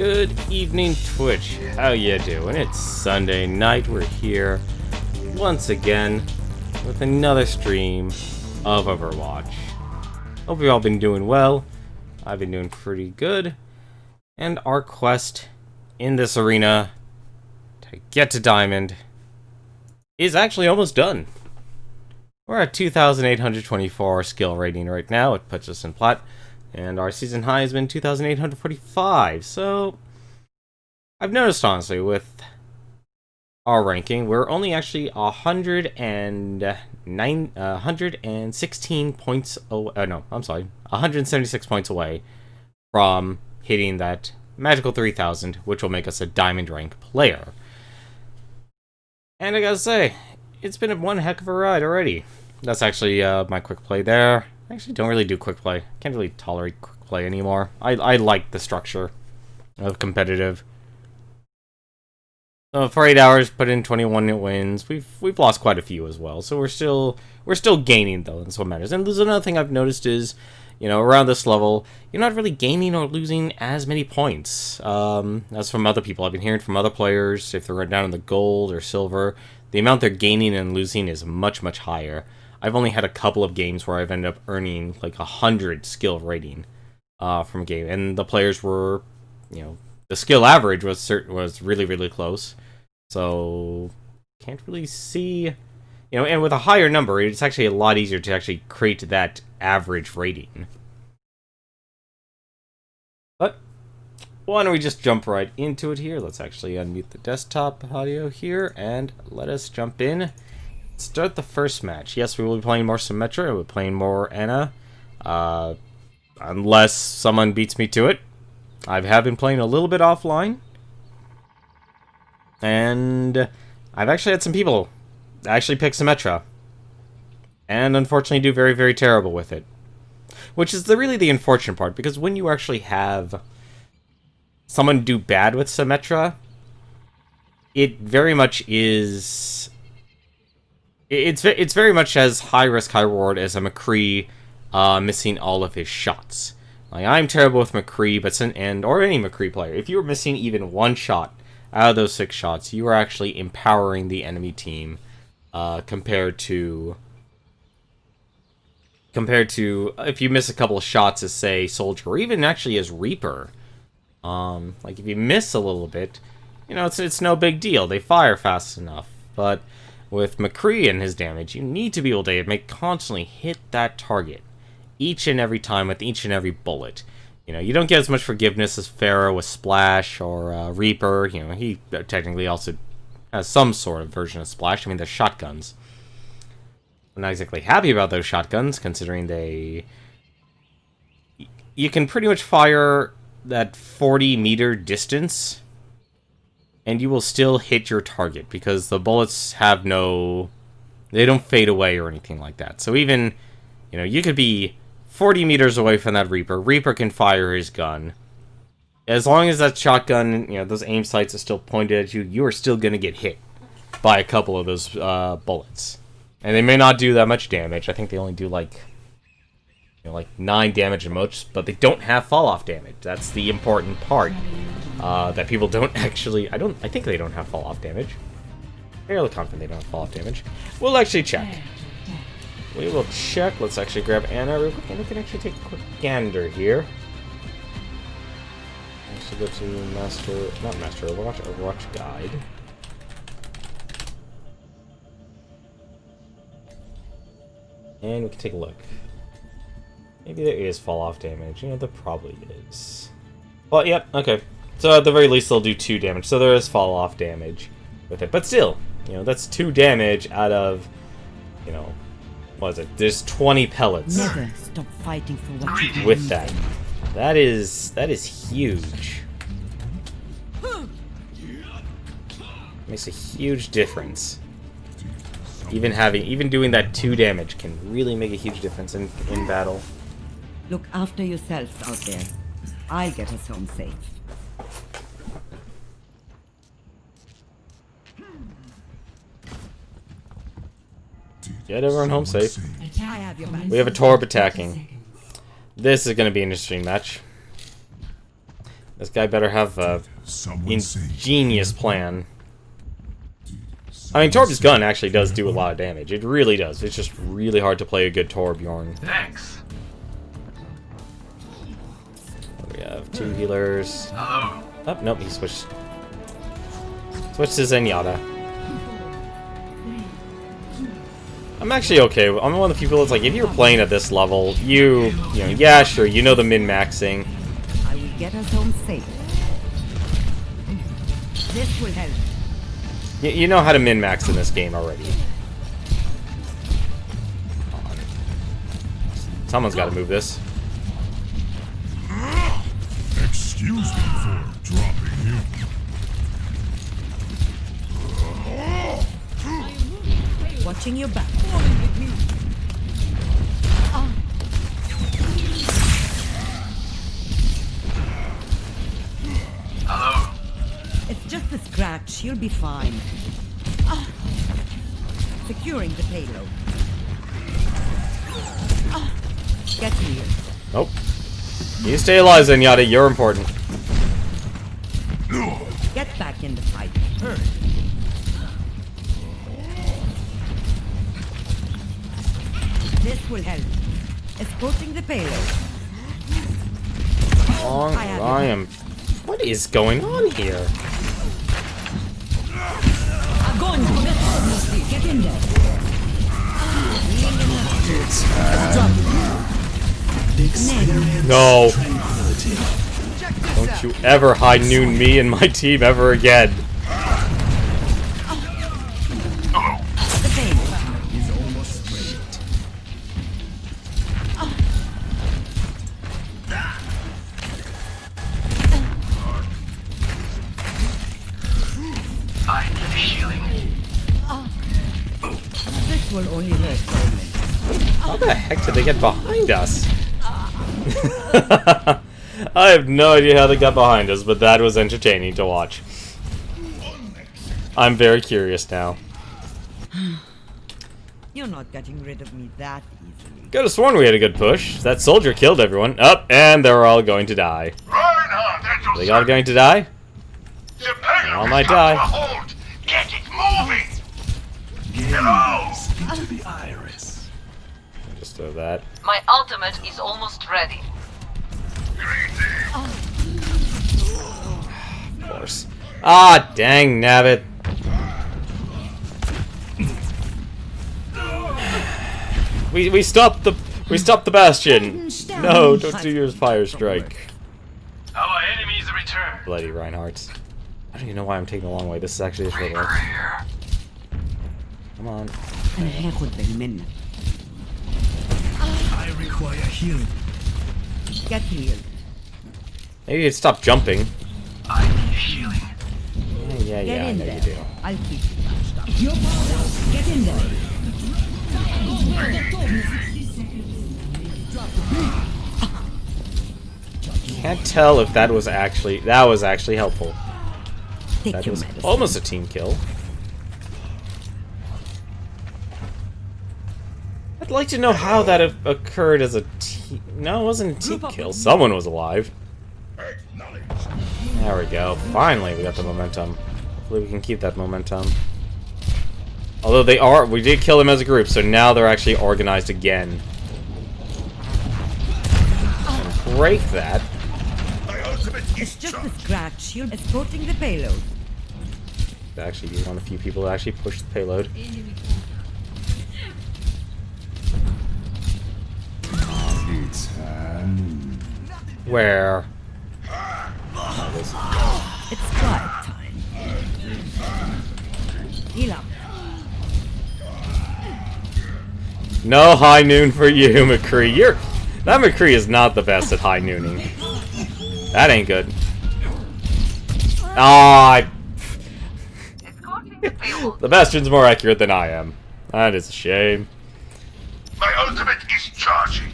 Good evening, Twitch. How you doing? It's Sunday night. We're here once again with another stream of Overwatch. Hope you've all been doing well. I've been doing pretty good. And our quest in this arena to get to Diamond is actually almost done. We're at 2,824 skill rating right now. It puts us in plat. And our season high has been 2,845. So, I've noticed, honestly, with our ranking, we're only actually 116 points away. No, I'm sorry. 176 points away from hitting that magical 3,000, which will make us a diamond rank player. And I gotta say, it's been one heck of a ride already. That's actually my quick play there. I actually don't really do quick play. Can't really tolerate quick play anymore. I like the structure of competitive. So for 8 hours, put in 21 wins. We've lost quite a few as well. So we're still gaining though. That's what matters. And there's another thing I've noticed is, you know, around this level, you're not really gaining or losing as many points as from other people. I've been hearing from other players, if they're down in the gold or silver, the amount they're gaining and losing is much, much higher. I've only had a couple of games where I've ended up earning like 100 skill rating from a game, and the players were, you know, the skill average was really, really close. So can't really see, you know, and with a higher number, it's actually a lot easier to actually create that average rating. But why don't we just jump right into it here? Let's actually unmute the desktop audio here and let us jump in. Start the first match. Yes, we will be playing more Symmetra. We'll be playing more Anna. Unless someone beats me to it. I have been playing a little bit offline. And I've actually had some people actually pick Symmetra. And unfortunately do very, very terrible with it. Which is really the unfortunate part. Because when you actually have someone do bad with Symmetra, it very much is... It's very much as high risk, high reward as a McCree missing all of his shots. Like, I'm terrible with McCree, or any McCree player. If you were missing even one shot out of those 6 shots, you are actually empowering the enemy team compared to if you miss a couple of shots as, say, Soldier, or even actually as Reaper. Like, if you miss a little bit, you know, it's no big deal. They fire fast enough. But with McCree and his damage, you need to be able to constantly hit that target each and every time with each and every bullet. You know, you don't get as much forgiveness as Pharaoh with Splash or Reaper. You know, he technically also has some sort of version of Splash. I mean, they're shotguns. I'm not exactly happy about those shotguns, considering you can pretty much fire that 40-meter distance, and you will still hit your target, because the bullets have they don't fade away or anything like that. So even, you know, you could be 40 meters away from that Reaper. Reaper can fire his gun. As long as that shotgun, you know, those aim sights are still pointed at you, you are still going to get hit by a couple of those bullets. And they may not do that much damage. I think they only do like 9 damage at most, but they don't have fall-off damage. That's the important part. That people don't actually... I think they don't have fall-off damage. Fairly confident they don't have fall-off damage. We'll actually check. We will check. Let's actually grab Anna real quick, and we can actually take a quick gander here. Actually go to Overwatch Guide. And we can take a look. Maybe there is fall-off damage. You know, there probably is. Well, yep, okay. So at the very least, they'll do 2 damage. So there is fall-off damage with it. But still, you know, that's 2 damage out of, you know, what is it? There's 20 pellets. Never stop fighting for what you believe. With that. That is huge. Makes a huge difference. Even doing that 2 damage can really make a huge difference in battle. Look after yourselves out there. I'll get us home safe. Get everyone home safe. We have a Torb attacking. This is going to be an interesting match. This guy better have a ingenious plan. I mean, Torb's gun actually does do a lot of damage. It really does. It's just really hard to play a good Torbjorn. Thanks. We have 2 healers. Hello. Oh, nope, he switched. Switched to Zenyatta. I'm actually okay. I'm one of the people that's like, if you're playing at this level, you know, yeah, sure, you know the min-maxing. I will get us home safe. This will help. You know how to min-max in this game already. Come on. Someone's got to move this. Excuse me for dropping in. Watching your back. Hello. It's just a scratch. You'll be fine. Securing the payload. Get here. Nope. You stay alive, Zenyatta. You're important. Get back in the fight. Hurry. This will help. Escorting the payload. I am. What is going on here? Get in there. No. Don't you ever high noon me and my team ever again. The payload. He's almost straight. I need healing. This will only hurt slowly. How the heck did they get behind us? I have no idea how they got behind us, but that was entertaining to watch. I'm very curious now. You're not getting rid of me that easily. Could have sworn we had a good push. That soldier killed everyone. Up, and they're all going to die. Reinhardt, at your They all going to die? The payload all is might under die. hold. Get it moving. Hello. Into the iris. Just throw that. My ultimate is almost ready. Of course. Ah, dang, nabbit. We stopped the bastion. No, don't do your fire strike. Our enemies return. Bloody Reinhardt. I don't even know why I'm taking a long way. This is actually a short one. Here. Come on. أنا هاخد بالي منك. I require healing. Get healed. Maybe you'd stop jumping. I need healing. Yeah, Get I in know there. you do. I'll keep you patched up. Get in there. Can't tell if that was actually helpful. Take That your was medicine. almost a team kill. I'd like to know how that occurred as a team. No, it wasn't a team kill. Someone was alive. There we go. Finally, we got the momentum. Hopefully, we can keep that momentum. Although we did kill them as a group, so now they're actually organized again. And break that. It's just a scratch. You're escorting the payload. Actually, you're one of the few people that actually pushed the payload. Where? It's quiet time. Heal up. No high noon for you, McCree. That McCree is not the best at high nooning. That ain't good. Ah, Escorting the payload. the Bastion's more accurate than I am. That is a shame. My ultimate is charging.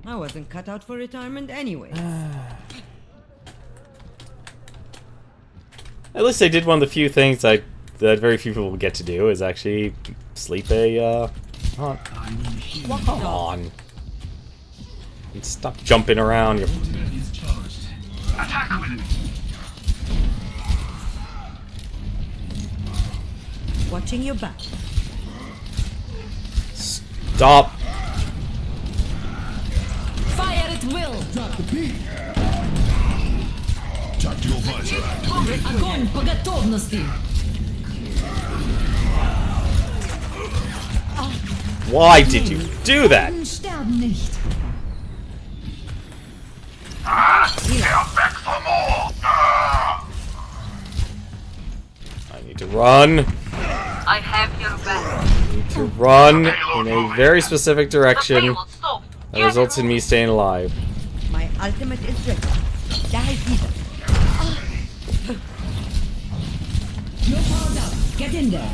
I wasn't cut out for retirement anyway. At least I did one of the few things that very few people get to do, is actually sleep a, come on. And stop jumping around. Attack with it. Watching your back. Stop. Fire at will! Drop the beat. Tactical visor activated. Огонь по готовности! Why did you do that? Sterben nicht! They're back for more. I need to run. I have your back. I need to run in a very specific The direction payload stop. that results in me staying alive. My ultimate is ready. Die either. You're powered up! Get in there!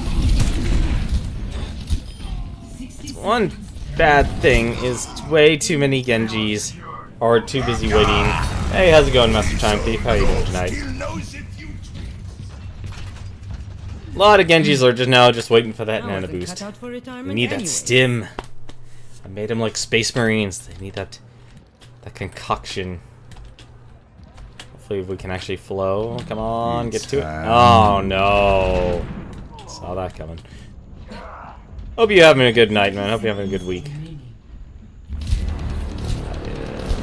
One bad thing is way too many Genjis are too busy waiting. Hey, how's it going, Master Time Thief? How you doing tonight? A lot of Genjis are just waiting for that I mana wasn't boost. cut out for We retirement need that anyway. stim. I made them like Space Marines. They need that concoction. Hopefully we can actually flow. Come on, get to it. Oh no. Saw that coming. Hope you're having a good night, man. Hope you're having a good week.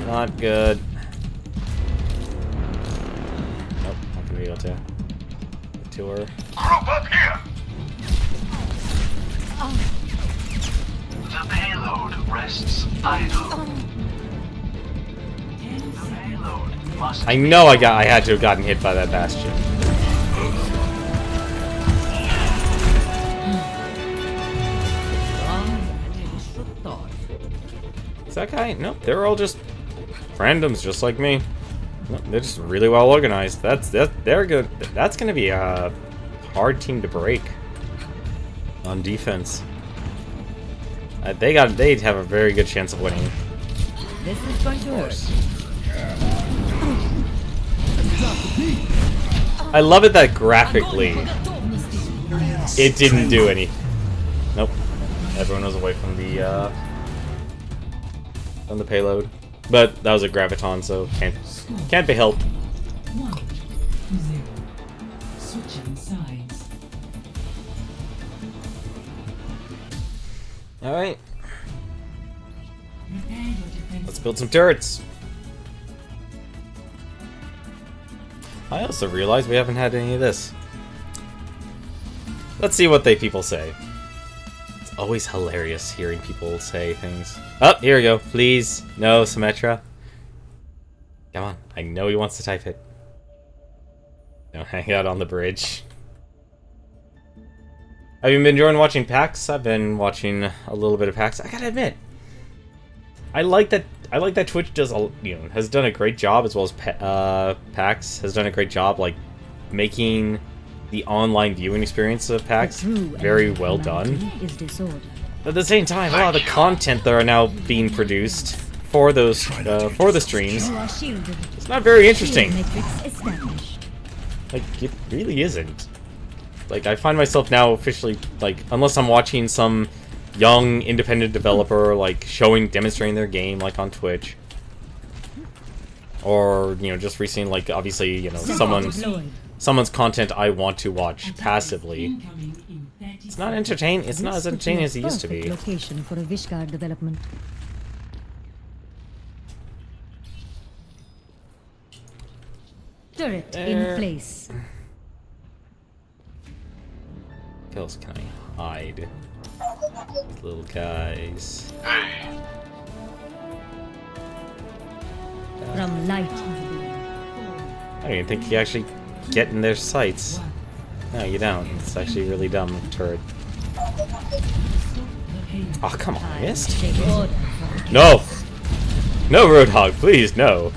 Not good. Nope, not gonna be able to. Get to her. Group up here. The payload rests idle. The payload must I know I had to have gotten hit by that bastion. Is that guy? Nope, they're all just randoms, just like me. Nope, they're just really well organized. They're good. That's gonna be a hard team to break on defense. They'd have a very good chance of winning. This is going to hurt. I love it that graphically it didn't do any. Nope, everyone was away from the payload, but that was a graviton, so can't be helped. 1-0. Switching sides. All right, Prepare your defense. let's build some turrets. I also realized we haven't had any of this. Let's see what people say. It's always hilarious hearing people say things. Oh, here we go. Please, no, Symmetra. Come on, I know he wants to type it. Don't hang out on the bridge. Have you been enjoying watching PAX? I've been watching a little bit of PAX. I gotta admit, I like that Twitch has done a great job, as well as PAX has done a great job, like making the online viewing experience of PAX very well done. But at the same time, a lot of the content that are now being produced for the streams, it's not very interesting. Like, it really isn't. Like, I find myself now officially, like, unless I'm watching some young independent developer, like, demonstrating their game, like, on Twitch, or, just recently, like, obviously, someone's content I want to watch passively. It's not entertaining. It's not as entertaining as it used to be. Location for a Vishkar development. Turret in place. What else can I hide? These little guys. Hey, From light. I don't even think you actually get in their sights. No, you don't. It's actually really dumb turret. Oh, come on, I missed. No! No, Roadhog, please, no.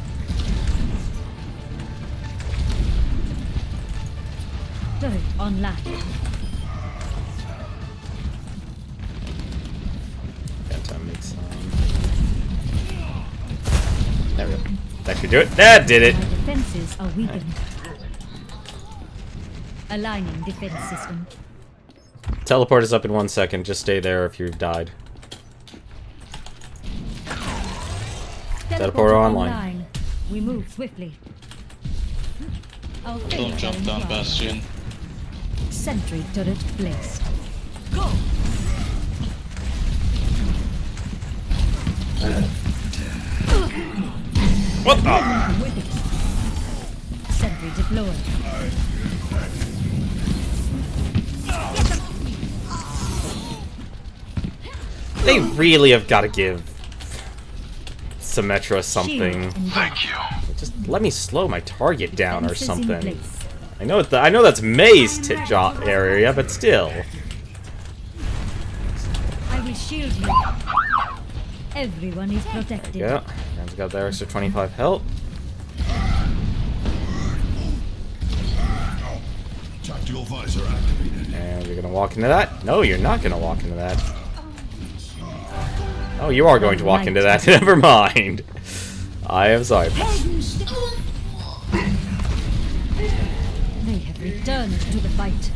Turret online. Got to make some. There we go. That should do it. That did it! Our defenses are weakened. Aligning defense system. Teleport is up in 1 second. Just stay there if you've died. Teleporter online. We move swiftly. Our Don't faith jump are down, in Bastion. Sentry turret placed. Go. What the? With it. Sentry deployed. They really have got to give Symmetra something. Thank you. Just let me slow my target down or Defenses in something. place. I know that's May's job area, but still. I will shield you. Everyone is protected. Yeah, man's got the extra 25 health. Tactical visor activated. And you're gonna walk into that? No, you're not gonna walk into that. Oh, you are going to walk into that. Never mind. I am sorry. They have returned to the fight.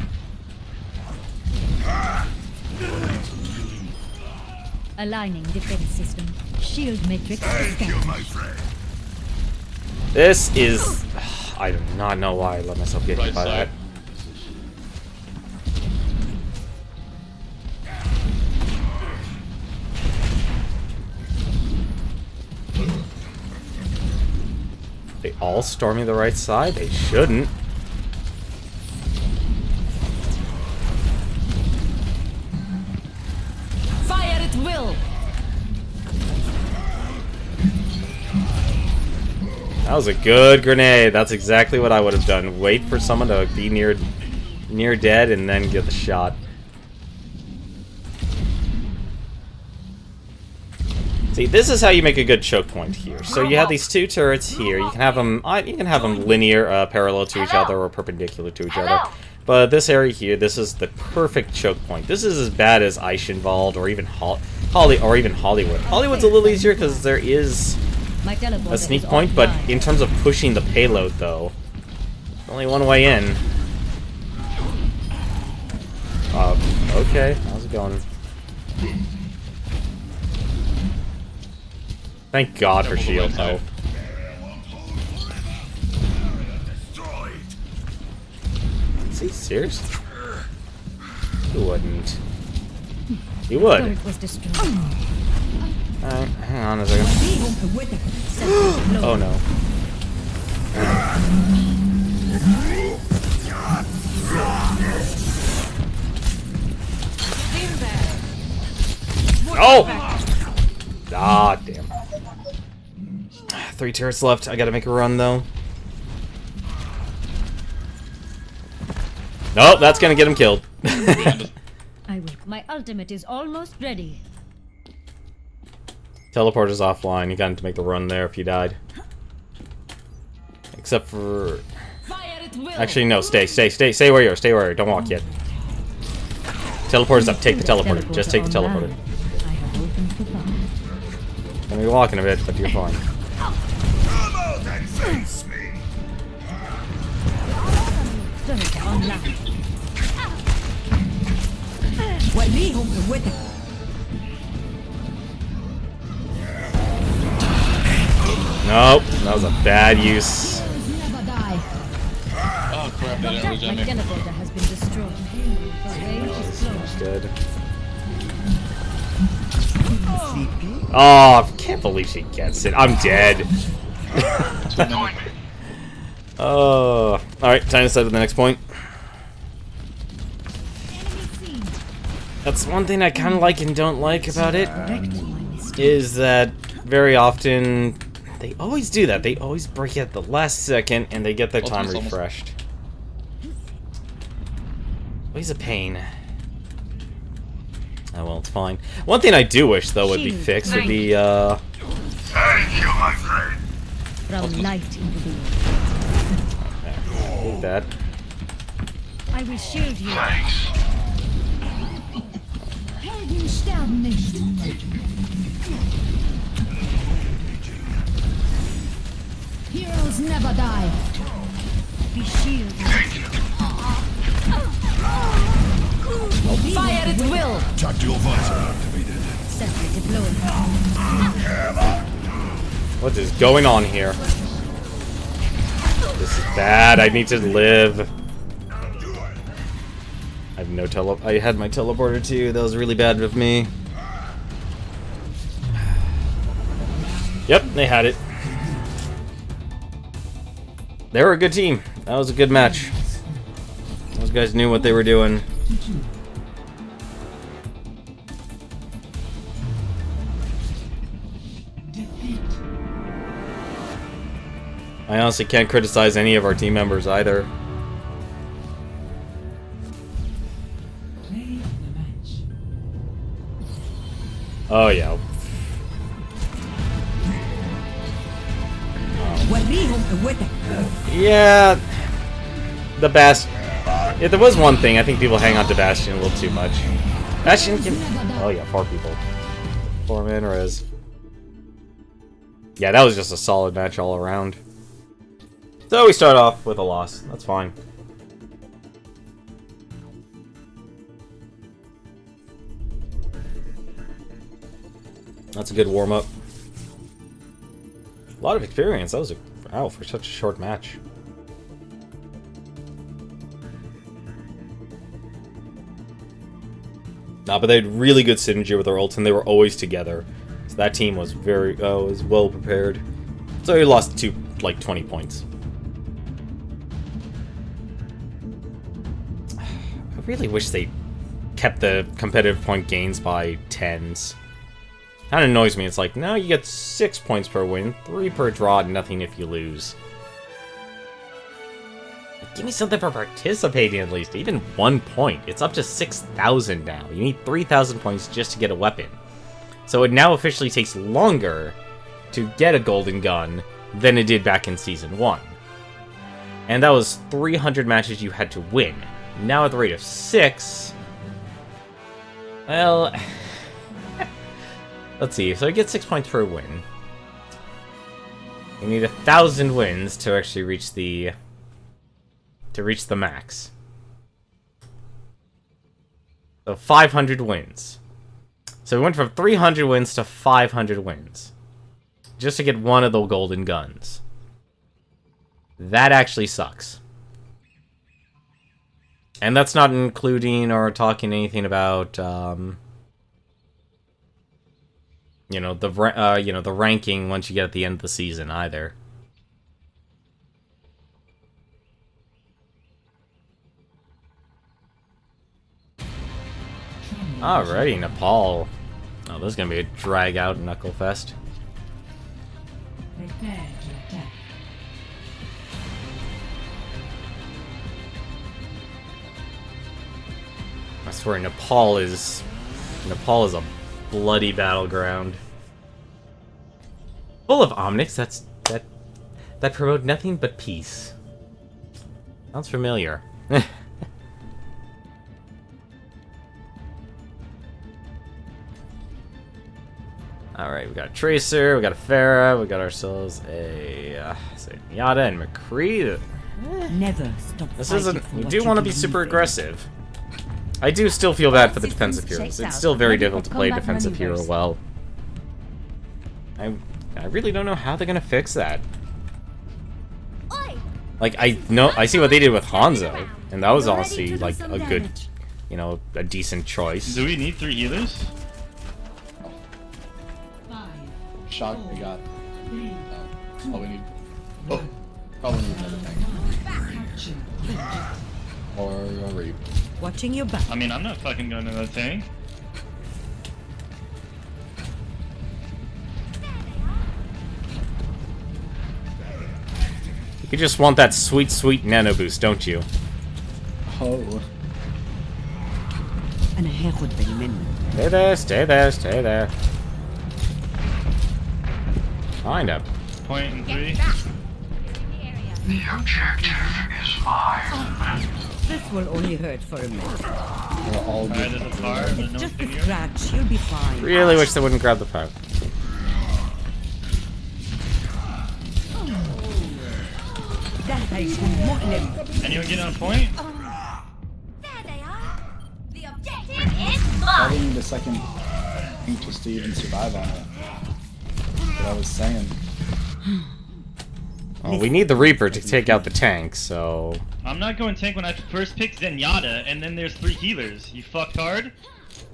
Aligning defense system. Shield matrix Thank you, scanned. my friend. This is... I do not know why I let myself get hit Right by that. side. They all storming the right side? They shouldn't. Fire at will. That was a good grenade. That's exactly what I would have done. Wait for someone to be near dead and then get the shot. See, this is how you make a good choke point here. So you have these two turrets here. You can have them linear, parallel to each other, or perpendicular to each other. But this area here, this is the perfect choke point. This is as bad as Eichenwald or even Hollywood. Hollywood's a little easier because there is My teleporter a sneak is point, but offline. in terms of pushing the payload, though, only one way in. Okay, how's it going? Thank God for shield health. Is he serious? He wouldn't. He would. Turret was destroyed. Alright, hang on a second. With it. Sentry deployed. Oh no. Oh! Ah, damn. 3 turrets left. I gotta make a run, though. Nope, that's gonna get him killed. I will. My ultimate is almost ready. Teleporter's offline. You got to make the run there if you died. Except for... Fire at will. Actually, no. Stay where you are. Stay where you are. Don't walk yet. Teleporter's up. Take the teleporter. Just take the teleporter. I have opened the path. Gonna be walking a bit, but you're fine. Come out and face me. Turret online. Well, me home with it. Nope. That was a bad use. Never die. Oh crap, they didn't Protect, regen my me. teleporter has been destroyed. The range is closed. Dead. Oh, I can't believe she gets it. I'm dead. Join me. Oh. Alright, time to set to the next point. That's one thing I kind of like and don't like about it, is that very often they always do that. They always break it at the last second and they get their time Ultimate's almost- refreshed. Always a pain. Oh well, it's fine. One thing I do wish though would be fixed would be Thank you, my friend. From light into the need that. I will shield you. Thanks. Helden sterben nicht. Heroes never die. Be shielded. Thank you. Fire at will. Tactical visor activated. Sentry deployed. What is going on here? This is bad. I need to live. I have no I had my teleporter too. That was really bad with me. Yep, they had it. They were a good team. That was a good match. Those guys knew what they were doing. I honestly can't criticize any of our team members either. Oh yeah. Yeah. The Bastion. If there was one thing, I think people hang on to Bastion a little too much. Bastion can... Oh yeah, 4 people. 4-man res. Yeah, that was just a solid match all around. So we start off with a loss. That's fine. That's a good warm-up. A lot of experience. That was a... Wow, for such a short match. Nah, but they had really good synergy with their ults, and they were always together. So that team was very... was well prepared. So he lost to, like, 20 points. I really wish they kept the competitive point gains by 10s. Kind of annoys me. It's like, no, you get 6 points per win, 3 per draw, nothing if you lose. Give me something for participating at least. Even 1 point. It's up to 6,000 now. You need 3,000 points just to get a weapon. So it now officially takes longer to get a golden gun than it did back in Season 1. And that was 300 matches you had to win. Now at the rate of 6... Well... Let's see, so I get 6 points per win. You need 1,000 wins to actually reach the... max. So 500 wins. So we went from 300 wins to 500 wins. Just to get one of the golden guns. That actually sucks. And that's not including or talking anything about, you know, the ranking once you get at the end of the season either. Alrighty, Nepal. Oh, this is gonna be a drag-out Knucklefest. Prepare to attack. I swear, Nepal is a bloody battleground. Full of omnics that promote nothing but peace. Sounds familiar. Alright, we got a Tracer, we got a Pharah, we got ourselves a Zenyatta and McCree. Never stop. This isn't... We do want to be super aggressive. I do still feel bad for the defensive heroes. It's still very difficult to play defensive hero well. I really don't know how they're gonna fix that. Like, I see what they did with Hanzo, and that was honestly, like, a good, you know, a decent choice. Do we need 3 healers? Shock, we got. Oh, we need. Oh, probably need another tank. Or a Reap. Watching your back. I mean, I'm not fucking going to that tank. You just want that sweet, sweet nano boost, don't you? Oh. أنا هاخد بالي منك. Stay there, stay there, stay there. Find up. Point in 3. The objective is mine. This will only hurt for a minute. We're all Alright, there's a fire. There's It's no just one a here. scratch. You'll be fine. Really wish they wouldn't grab the power. ده هيكون مؤلم. Anyone get on point? There they are. The objective is probably mine. need a second tank just to even survive on it. What I was saying. Well, we need the Reaper to take out the tank, so... I'm not going tank when I first picked Zenyatta, and then there's 3 healers. You fucked hard?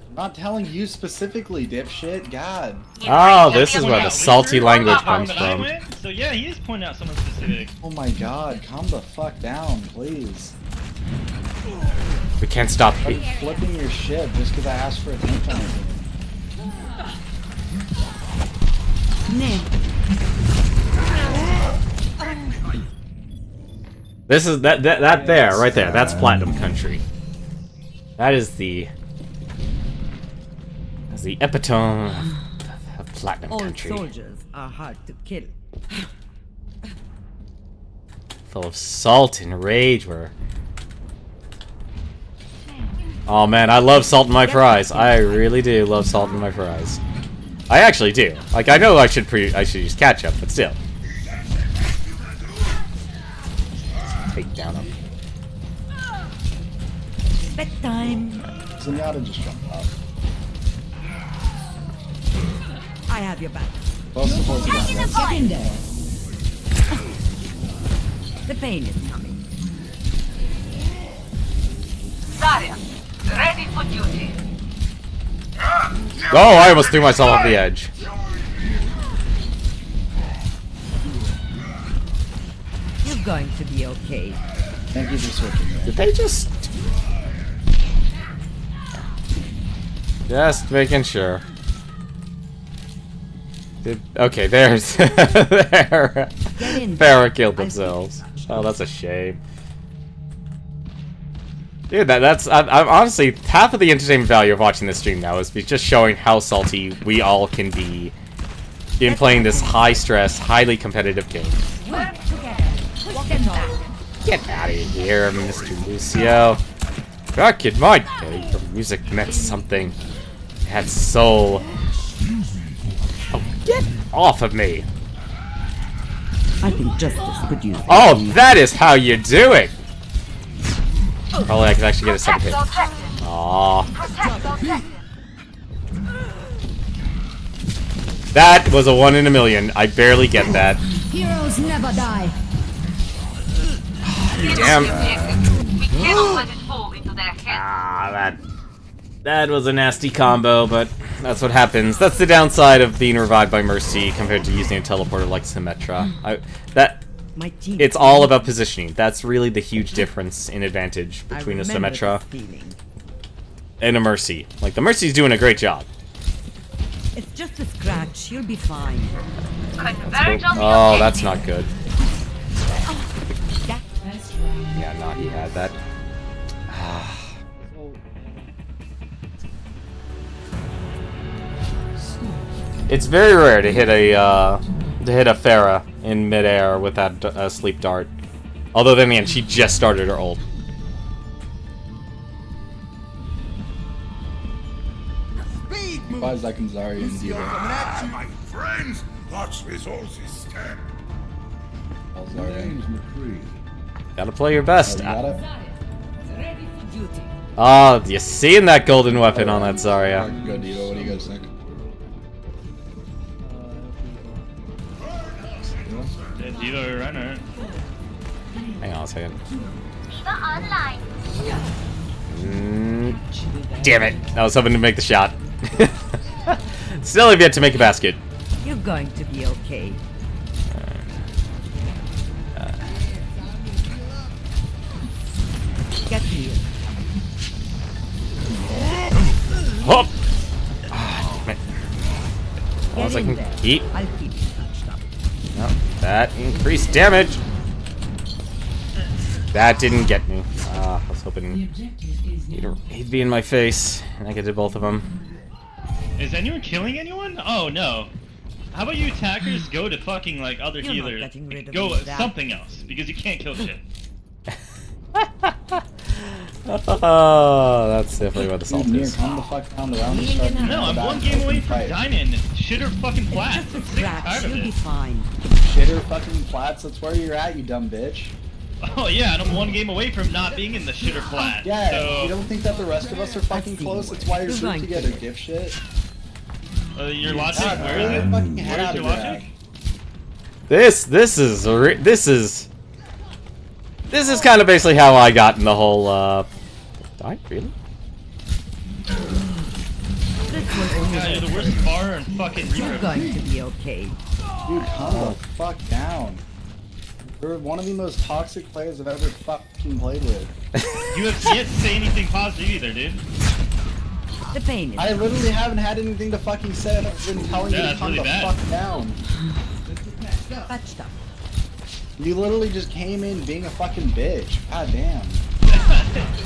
I'm not telling you specifically, dipshit. God. Oh, this is where the salty language comes That I from. went? So yeah, he is pointing out someone specific. Oh my god, calm the fuck down, please. We can't stop. Are you flipping your shit just because I asked for attention? This is that there, right there. That's Platinum Country. That is the epitome of Platinum All Country. soldiers are hard to kill. Full of salt and rage. Oh man, I love salt in my fries. I really do love salt in my fries. I actually do. Like, I know I should use ketchup, but still. Take down him. Bedtime. Zenyatta just jumped up. I have your back. Both supports are down. Get in there. The pain is coming. Zarya, ready for duty. Oh, I almost threw myself off the edge. You're going to be okay. Thank you for switching. Did they just... Just making sure. Okay, there's... there. Get in. Farrah killed themselves. Oh, that's a shame. Dude, that's... I'm honestly, half of the entertainment value of watching this stream now is just showing how salty we all can be in playing this high-stress, highly competitive game. Work together. Get back. Get out of here, Mr. Lucio. Back in my day, your music meant something. It had soul. Oh, get off of me. I think justice could use it. Oh, that is how you do it. Probably I could actually get a second hit. Aww. That was a 1 in a million. I barely get that. Heroes never die. Damn. We cannot let it fall into their hands. Ah, that was a nasty combo, but that's what happens. That's the downside of being revived by Mercy compared to using a teleporter like Symmetra. My team. It's all about positioning. That's really the huge difference in advantage between a Symmetra and a Mercy. Like, the Mercy's doing a great job. It's just a scratch. You'll be fine. Converge on the Oh, objective. that's not good. Yeah, no, he had that. It's very rare to hit a Farah in midair with that sleep dart. Although then again, she just started her ult. Why is that Zarya and Diva? My friends, watch resources step. Oh, Zarya. Gotta play your best. You got it? Ready for duty. Oh, you seeing that golden weapon on that Zarya? Go Diva, what do you guys think? Diva runner. Hang on a second. Diva online. Damn it! I was hoping to make the shot. Still have yet to make a basket. You're going to be okay. Get here. Hop! Ah, damn it. As long as I Get in can there. keep. I'll keep you touched up. No, that increased damage. That didn't get me. I was hoping he'd be in my face, and I could do both of them. Is anyone killing anyone? Oh no. How about you attackers go to fucking like other You're not healers? getting rid of Go me, Zach. something else because you can't kill shit. Oh, that's definitely what the salt Dude, Mir, is. calm the fuck down. The round is starting. No, I'm one game away from diamond. Shit or fucking flat. Just a I'm sick and scratch. tired of You'll be it. fine. Shitter fucking flats, that's where you're at, you dumb bitch. Oh yeah, and I'm one game away from not being in the shit or flat. Yeah, So you don't think that the rest of us are fucking seen close? what That's why you're you're grouped going together, to. dipshit. your logic? God, Where get is your it? fucking head Where's out your of there. logic? This is kind of basically how I got in the whole. Die really? Yeah, you're the worst bar and fucking You're Reaper. going to be okay. Dude, calm the fuck down. You're one of the most toxic players I've ever fucking played with. You have yet to say anything positive either, dude. The pain is. I literally haven't had anything to fucking say. I've been telling you Yeah, to that's calm really the bad. fuck down. Patched up. You literally just came in being a fucking bitch. God damn.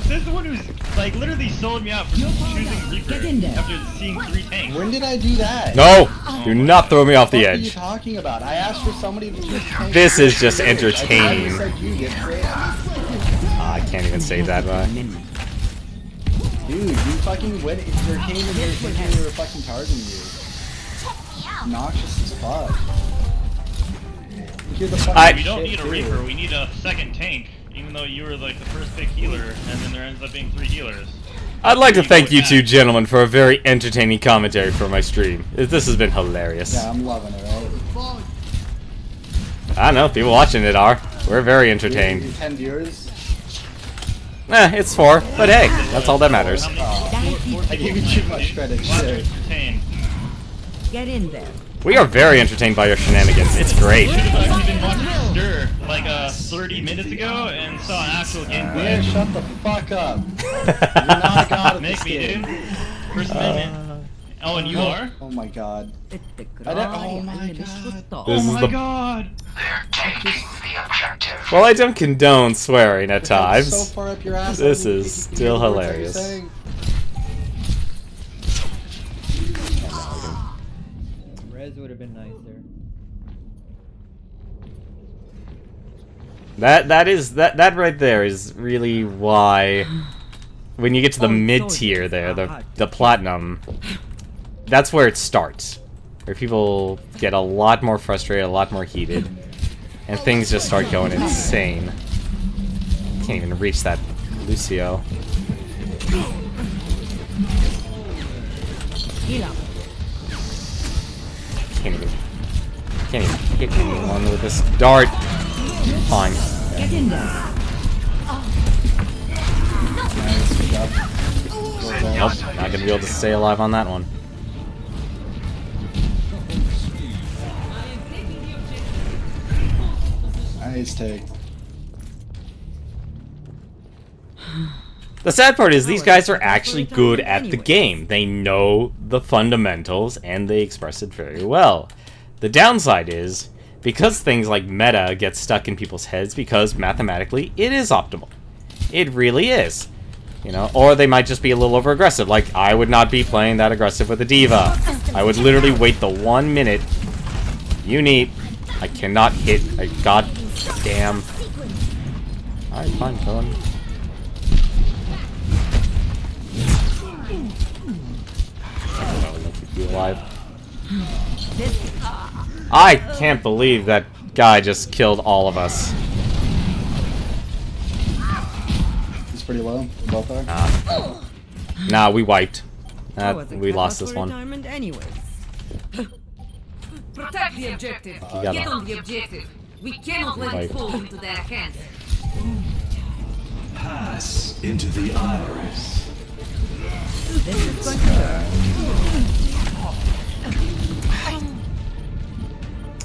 This is the one who's like literally sold me out for choosing Reaper Get in there. after seeing 3 tanks. When did I do that? No! Do not throw me off the What are you edge. talking about? I asked for somebody to just tank. This is just I entertaining. said you get straight. I can't even say that, right? Dude, you fucking went. There came in here thinking we were fucking targeting you. Noxious as fuck. You're the fucking We don't shit, need a too. Reaper, we need a second tank. Even though you were like the first big healer, and then there ends up being 3 healers. I'd like to You thank go you with two that. gentlemen for a very entertaining commentary for my stream. This has been hilarious. Yeah, I'm loving it, right? I don't know, people watching it are. We're very entertained. 10 viewers. It's 4, but hey, that's all that matters. How many I gave you too much credit, Glad to shit. entertain. Get in there. We are very entertained by your shenanigans. It's great. I've actually been watching Stir like 30 minutes ago and saw an actual Yeah, gameplay. shut the fuck up. You're not a god of Make this me, game. dude. First Amendment. Oh, and you are? Oh my god. It's the I don't- oh cry my and the God. shutdown. This Oh is my the- god! Well, I don't condone swearing at So times. far up your ass. This I don't is think you still can hear what you're hilarious. saying. Res would have been nicer. That right there is really why when you get to the Oh, mid soldiers tier there, are hard the platinum, that's where it starts. Where people get a lot more frustrated, a lot more heated, and things just start going insane. Can't even reach that Lucio. Heal up. Can't even hit anyone with this dart. Fine. Get in there. Nice, good job. Well done. Nope, not gonna be able to stay alive on that one. Nice take. The sad part is these guys are actually good at the game. They know the fundamentals and they express it very well. The downside is, because things like meta get stuck in people's heads because mathematically it is optimal. It really is. You know, or they might just be a little over aggressive. Like, I would not be playing that aggressive with a diva. I would literally wait the 1 minute you need. I cannot hit a goddamn. Alright, fine, kill him. Keep you alive. I can't believe that guy just killed all of us. He's pretty low. They both are. Nah, we wiped. I wasn't We cut lost out this for one. retirement anyways. Protect the objective. You gotta- Get on the objective. We cannot let Wait. it fall into their hands. Pass into the iris. This is going to hurt.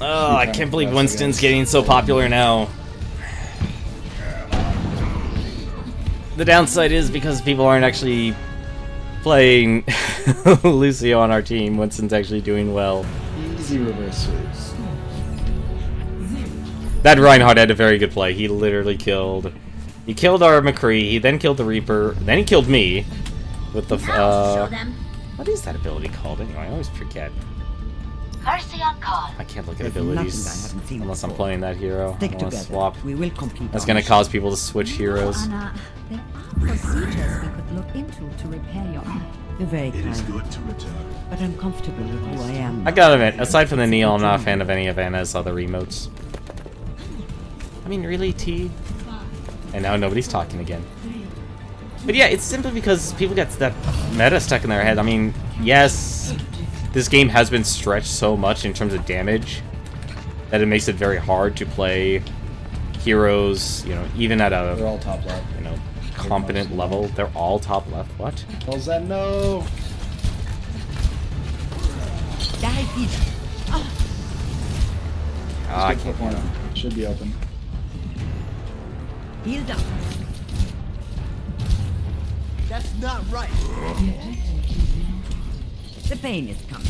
Oh, I can't believe Winston's getting so popular now. The downside is because people aren't actually playing Lucio on our team, Winston's actually doing well. Easy reverses. That Reinhardt had a very good play. He literally killed... He killed our McCree, he then killed the Reaper, then he killed me with the... what is that ability called anyway? I always forget. Mercy on call. I can't look at There's nothing I abilities haven't seen unless I'm before. playing that hero. Stick I don't want to together. swap. We will compete. That's on gonna it. cause people to switch heroes. Anna, there are procedures we could look into to repair your arm. You're very It is kind, good to return. but I'm comfortable with who I am. I gotta admit, aside from the Neil, I'm not a fan of any of Anna's other emotes. I mean, really, T? And now nobody's talking again. But yeah, it's simply because people get that meta stuck in their head. I mean, yes, this game has been stretched so much in terms of damage. that it makes it very hard to play heroes, you know, even at They're a, all top left. you know, competent level. They're all top left. What? How's that? No. Die Peter. Ah, I Let's go for can't. the corner. Should be open. Healed up. That's not right. The pain is coming.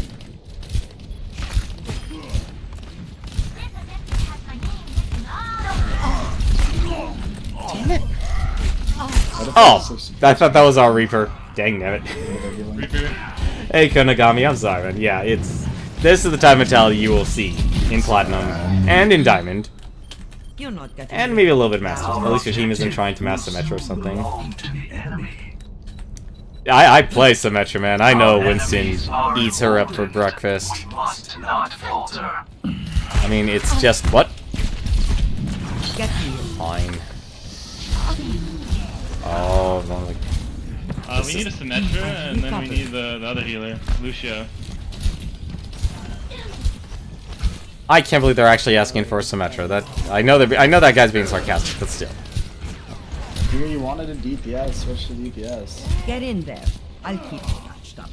Oh, I thought that was our Reaper. Dang nabbit. Reaper. Hey, Konagami, I'm sorry, man. Yeah, this is the type of mentality you will see in Platinum and in Diamond. You're not getting And maybe a little bit of Masters. At least your team isn't trying to master Symmetra or something. I play Symmetra, man. I know Winston eats her up for breakfast. I mean, it's just... What? Get healed. Fine. Oh, no, like... We need a Symmetra, and then we need the other healer, Lucio. I can't believe they're actually asking for a Symmetra. I know that guy's being sarcastic, but still. Here you wanted a DPS, switch to DPS. Get in there. I'll keep you touched up.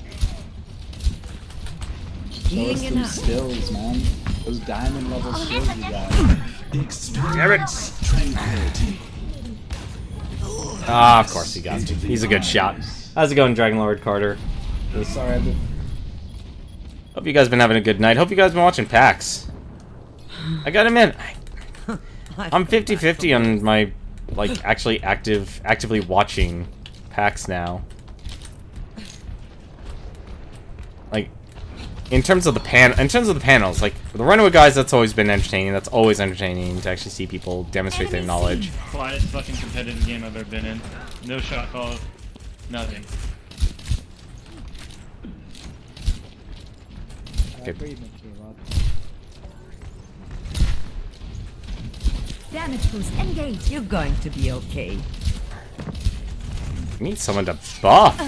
Show us Healing in some her. skills, man. Those diamond level skills you got. Ah, of course he got to. He's a good shot. How's it going, Dragon Lord Carter? Sorry, I did. Hope you guys been having a good night. Hope you guys been watching PAX. I gotta admit, I'm 50-50 on my, like, actually actively watching PAX now. Like, in terms of the panels, like, for the Runaway guys, that's always been entertaining. That's always entertaining to actually see people demonstrate their knowledge. Quietest fucking competitive game I've ever been in. No shot call, nothing. Okay. Pretty much gave up. Damage boost engaged. You're going to be okay. We need someone to buff.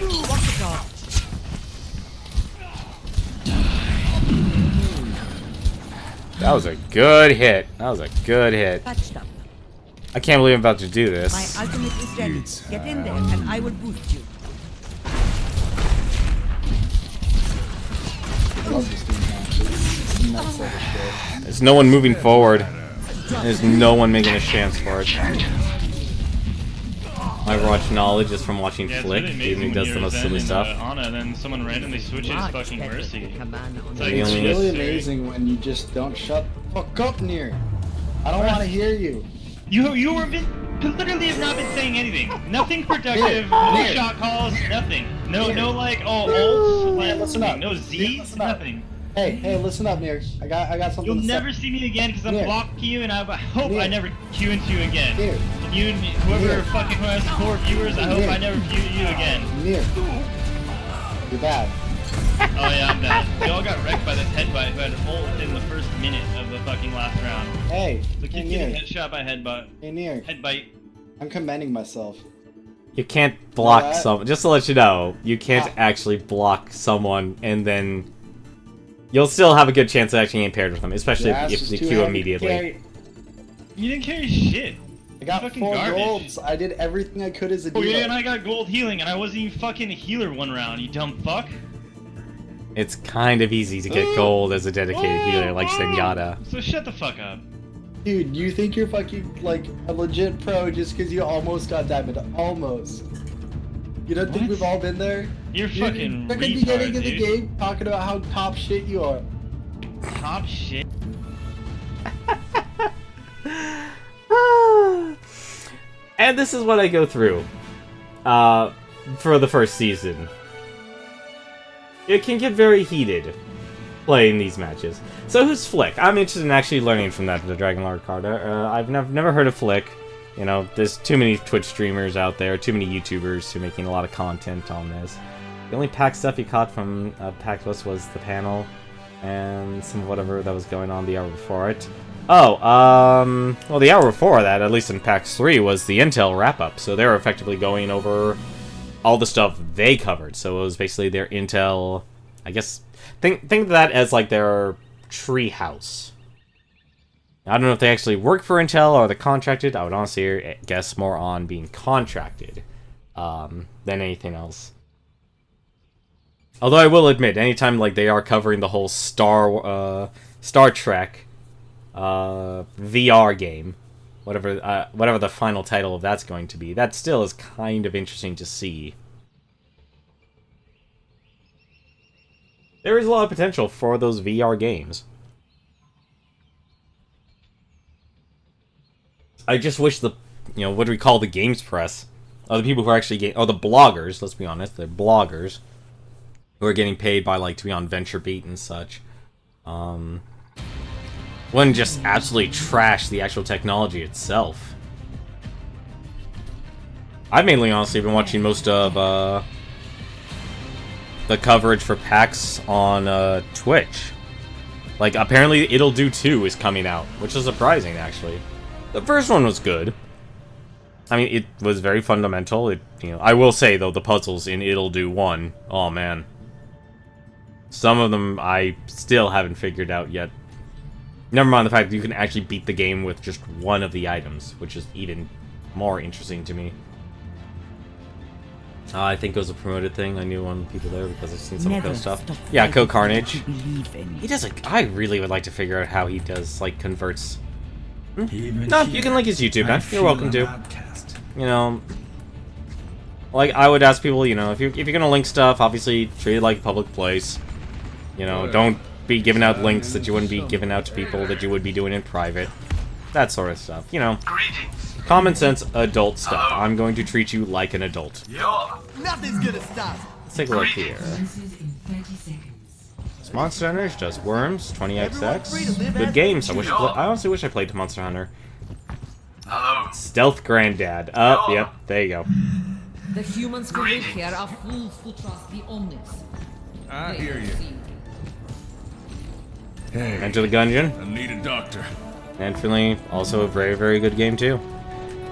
Watch it off. That was a good hit. That was a good hit. Patched up. I can't believe I'm about to do this. My ultimate is ready. Get in there and I will boost you. I love this team match. It's next level shit. There's no one moving forward. There's no one making a chance for it. My Overwatch knowledge is from watching Yeah, it's Flick, really even amazing he when does you're the most Zen silly in, stuff. Ana, and then someone randomly switches fucking Mercy. Command on It's the like, It's it's Really really necessary. amazing when you just don't shut the fuck up near. I don't want to hear you. You literally have not been saying anything. Nothing productive. No Nick. shot calls. Nothing. No, Nick. no like ults. Nick, Like, listen up. no Nick, Z's. listen up. Nothing. Hey, listen up, Nick. I got something You'll to never say. see me again because I'm Nick. blocking you, and I hope I Nick. never queue into you again. Nick. And you, whoever Nick. fucking who has 4 viewers, I hope Nick. I never view you again. Nick. You're bad. Oh yeah, I'm bad. Y'all got wrecked by this headbutt who had ult in the first minute of the fucking last round. Hey, So keep hey, getting Nick. headshot by headbutt. Hey, Nick. Headbite. I'm commending myself. You can't block What? someone. Just to let you know, you can't actually block someone and then you'll still have a good chance of actually getting paired with them, especially Your ass if is you too queue heavy to immediately. carry. You didn't carry shit. I got Fucking 4 garbage. golds. I did everything I could as a Oh diva. yeah, and I got gold healing, and I wasn't even fucking a healer one round, you dumb fuck. It's kind of easy to get gold as a dedicated healer like Zenyatta. So shut the fuck up. Dude, you think you're fucking like a legit pro just because you almost got diamond? Almost. You don't think What? we've all been there? You're fucking Look at the beginning retard, of the dude. game talking about how top shit you are. Top shit. And this is what I go through for the first season. It can get very heated playing these matches. So who's Flick? I'm interested in actually learning from that, the Dragon Lord Carter. I've never heard of Flick. You know, there's too many Twitch streamers out there, too many YouTubers who are making a lot of content on this. The only pack stuff he caught from PAX West was the panel and some of whatever that was going on the hour before it. Oh, well, the hour before that, at least in PAX 3, was the Intel wrap-up. So they were effectively going over all the stuff they covered. So it was basically their Intel, I guess, think of that as like their Treehouse. I don't know if they actually work for Intel or they're contracted. I would honestly guess more on being contracted than anything else. Although I will admit, anytime like they are covering the whole Star Trek VR game, whatever the final title of that's going to be, that still is kind of interesting to see. There is a lot of potential for those VR games. I just wish the, what do we call the games press? Or the people who are actually the bloggers, let's be honest, they're bloggers, who are getting paid by, like, to be on VentureBeat and such, wouldn't just absolutely trash the actual technology itself. I've mainly, honestly, been watching most of, the coverage for PAX on, Twitch. Like, apparently It'll Do 2 is coming out, which is surprising, actually. The first one was good. I mean, it was very fundamental. I will say, though, the puzzles in It'll Do 1, oh man. Some of them I still haven't figured out yet. Never mind the fact that you can actually beat the game with just one of the items, which is even more interesting to me. I think it was a promoted thing. I knew one of the people there because I've seen some of those stuff. Yeah, Code Carnage. He does I really would like to figure out how he does, like, converts. No, you can link his YouTube, man. You're welcome to. Like, I would ask people, if you're gonna link stuff, obviously treat it like a public place. Don't be giving out links that you wouldn't be giving out to people that you would be doing in private. That sort of stuff, Common sense adult stuff. I'm going to treat you like an adult. Nothing's gonna stop. Let's take a look here. Monster Hunter does Worms, 20XX. Good games. I honestly wish I played Monster Hunter. Stealth Granddad. Yep, there you go. The humans who live here are fools to trust the Omnics. I hear you. Hey, Enter the Gungeon. I need a doctor. Infinitely, also a very, very good game too.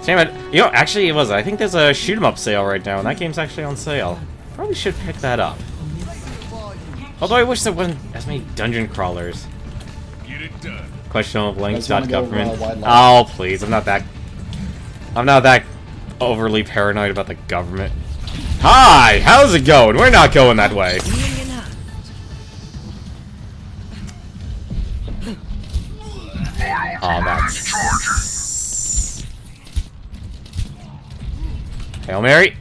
Damn it. Actually it was. I think there's a shoot 'em up sale right now, and that game's actually on sale. Probably should pick that up. Although I wish there wasn't as many dungeon crawlers. Get it done. Questionable links. Government. Oh please, I'm not that overly paranoid about the government. Hi, how's it going? We're not going that way. Oh, that's... Hail Mary?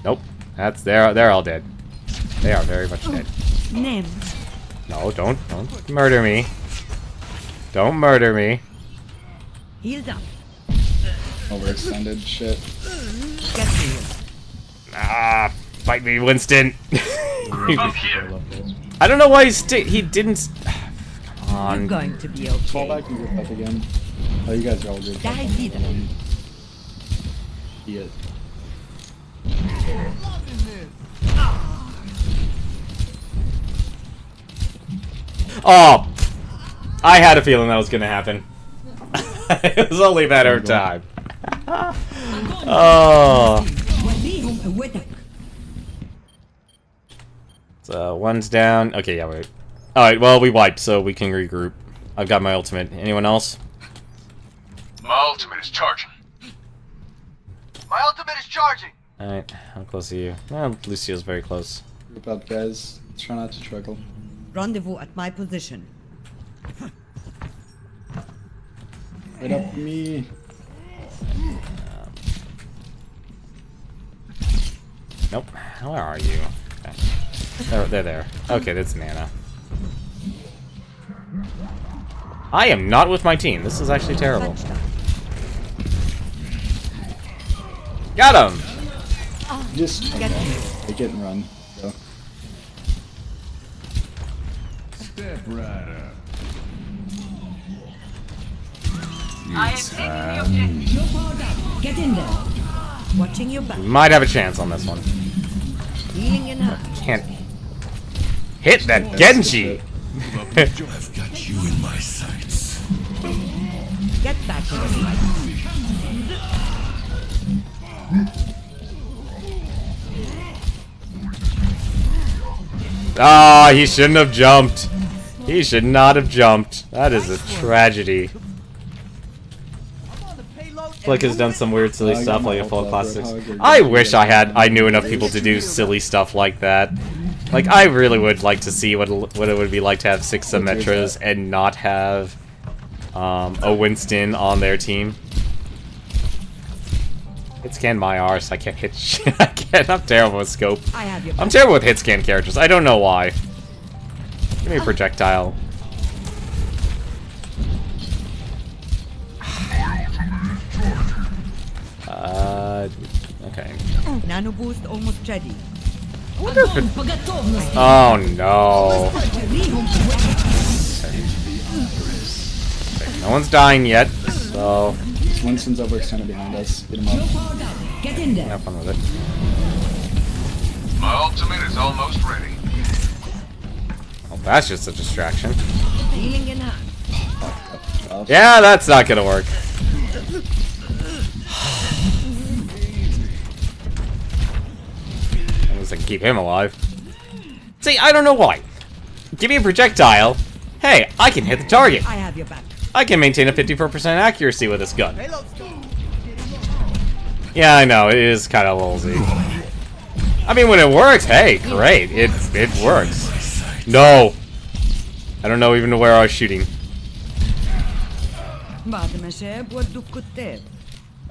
Nope. They're all dead. They are very much dead. No, don't murder me. Don't murder me. Healed up. Overextended shit. Get here. Fight me, Winston. I don't know why he didn't... Come on. You're going to be okay. Fall back and get back again. Oh, you guys are all good. Yeah. Oh! I had a feeling that was gonna happen. It was only a matter of time. Oh. So, one's down. Okay, yeah, wait. Alright, well, we wiped, so we can regroup. I've got my ultimate. Anyone else? My ultimate is charging. My ultimate is charging. Alright, how close are you? Well, Lucio's very close. Group up, guys. Try not to struggle. Rendezvous at my position. Right up me. Nope. Where are you? Okay. They're there. Okay, that's Nana. I am not with my team. This is actually terrible. Got him! Just take it and run. Go. Step right up. You're powered up. Get in there. Watching your back. Might have a chance on this one. Healing in hand. Can't hit that Genji! I've got you in my sights. Get back to the fight. Ah, he shouldn't have jumped. He should not have jumped. That is a tragedy. Flick has done some weird silly stuff like a full classics. I wish I knew enough people to do silly stuff like that. Like, I really would like to see what it would be like to have 6 Symmetras and not have a Winston on their team. Hit scan my arse. I can't hit shit. I can't. I'm terrible with scope. I'm terrible with hit scan characters. I don't know why. Give me a projectile. Okay. Nano boost almost ready. Oh no. Okay, no one's dying yet, so. Winston's overextended behind us. Get him up. Get in there. Have fun with it. My ultimate is almost ready. Oh, that's just a distraction. Healing in hand. Yeah, that's not gonna work. At least I can keep him alive. See, I don't know why. Give me a projectile. Hey, I can hit the target. I have your back. I can maintain a 54% accuracy with this gun. Yeah, I know, it is kind of lolzy. I mean, when it works, hey, great. It works. No! I don't know even where I was shooting.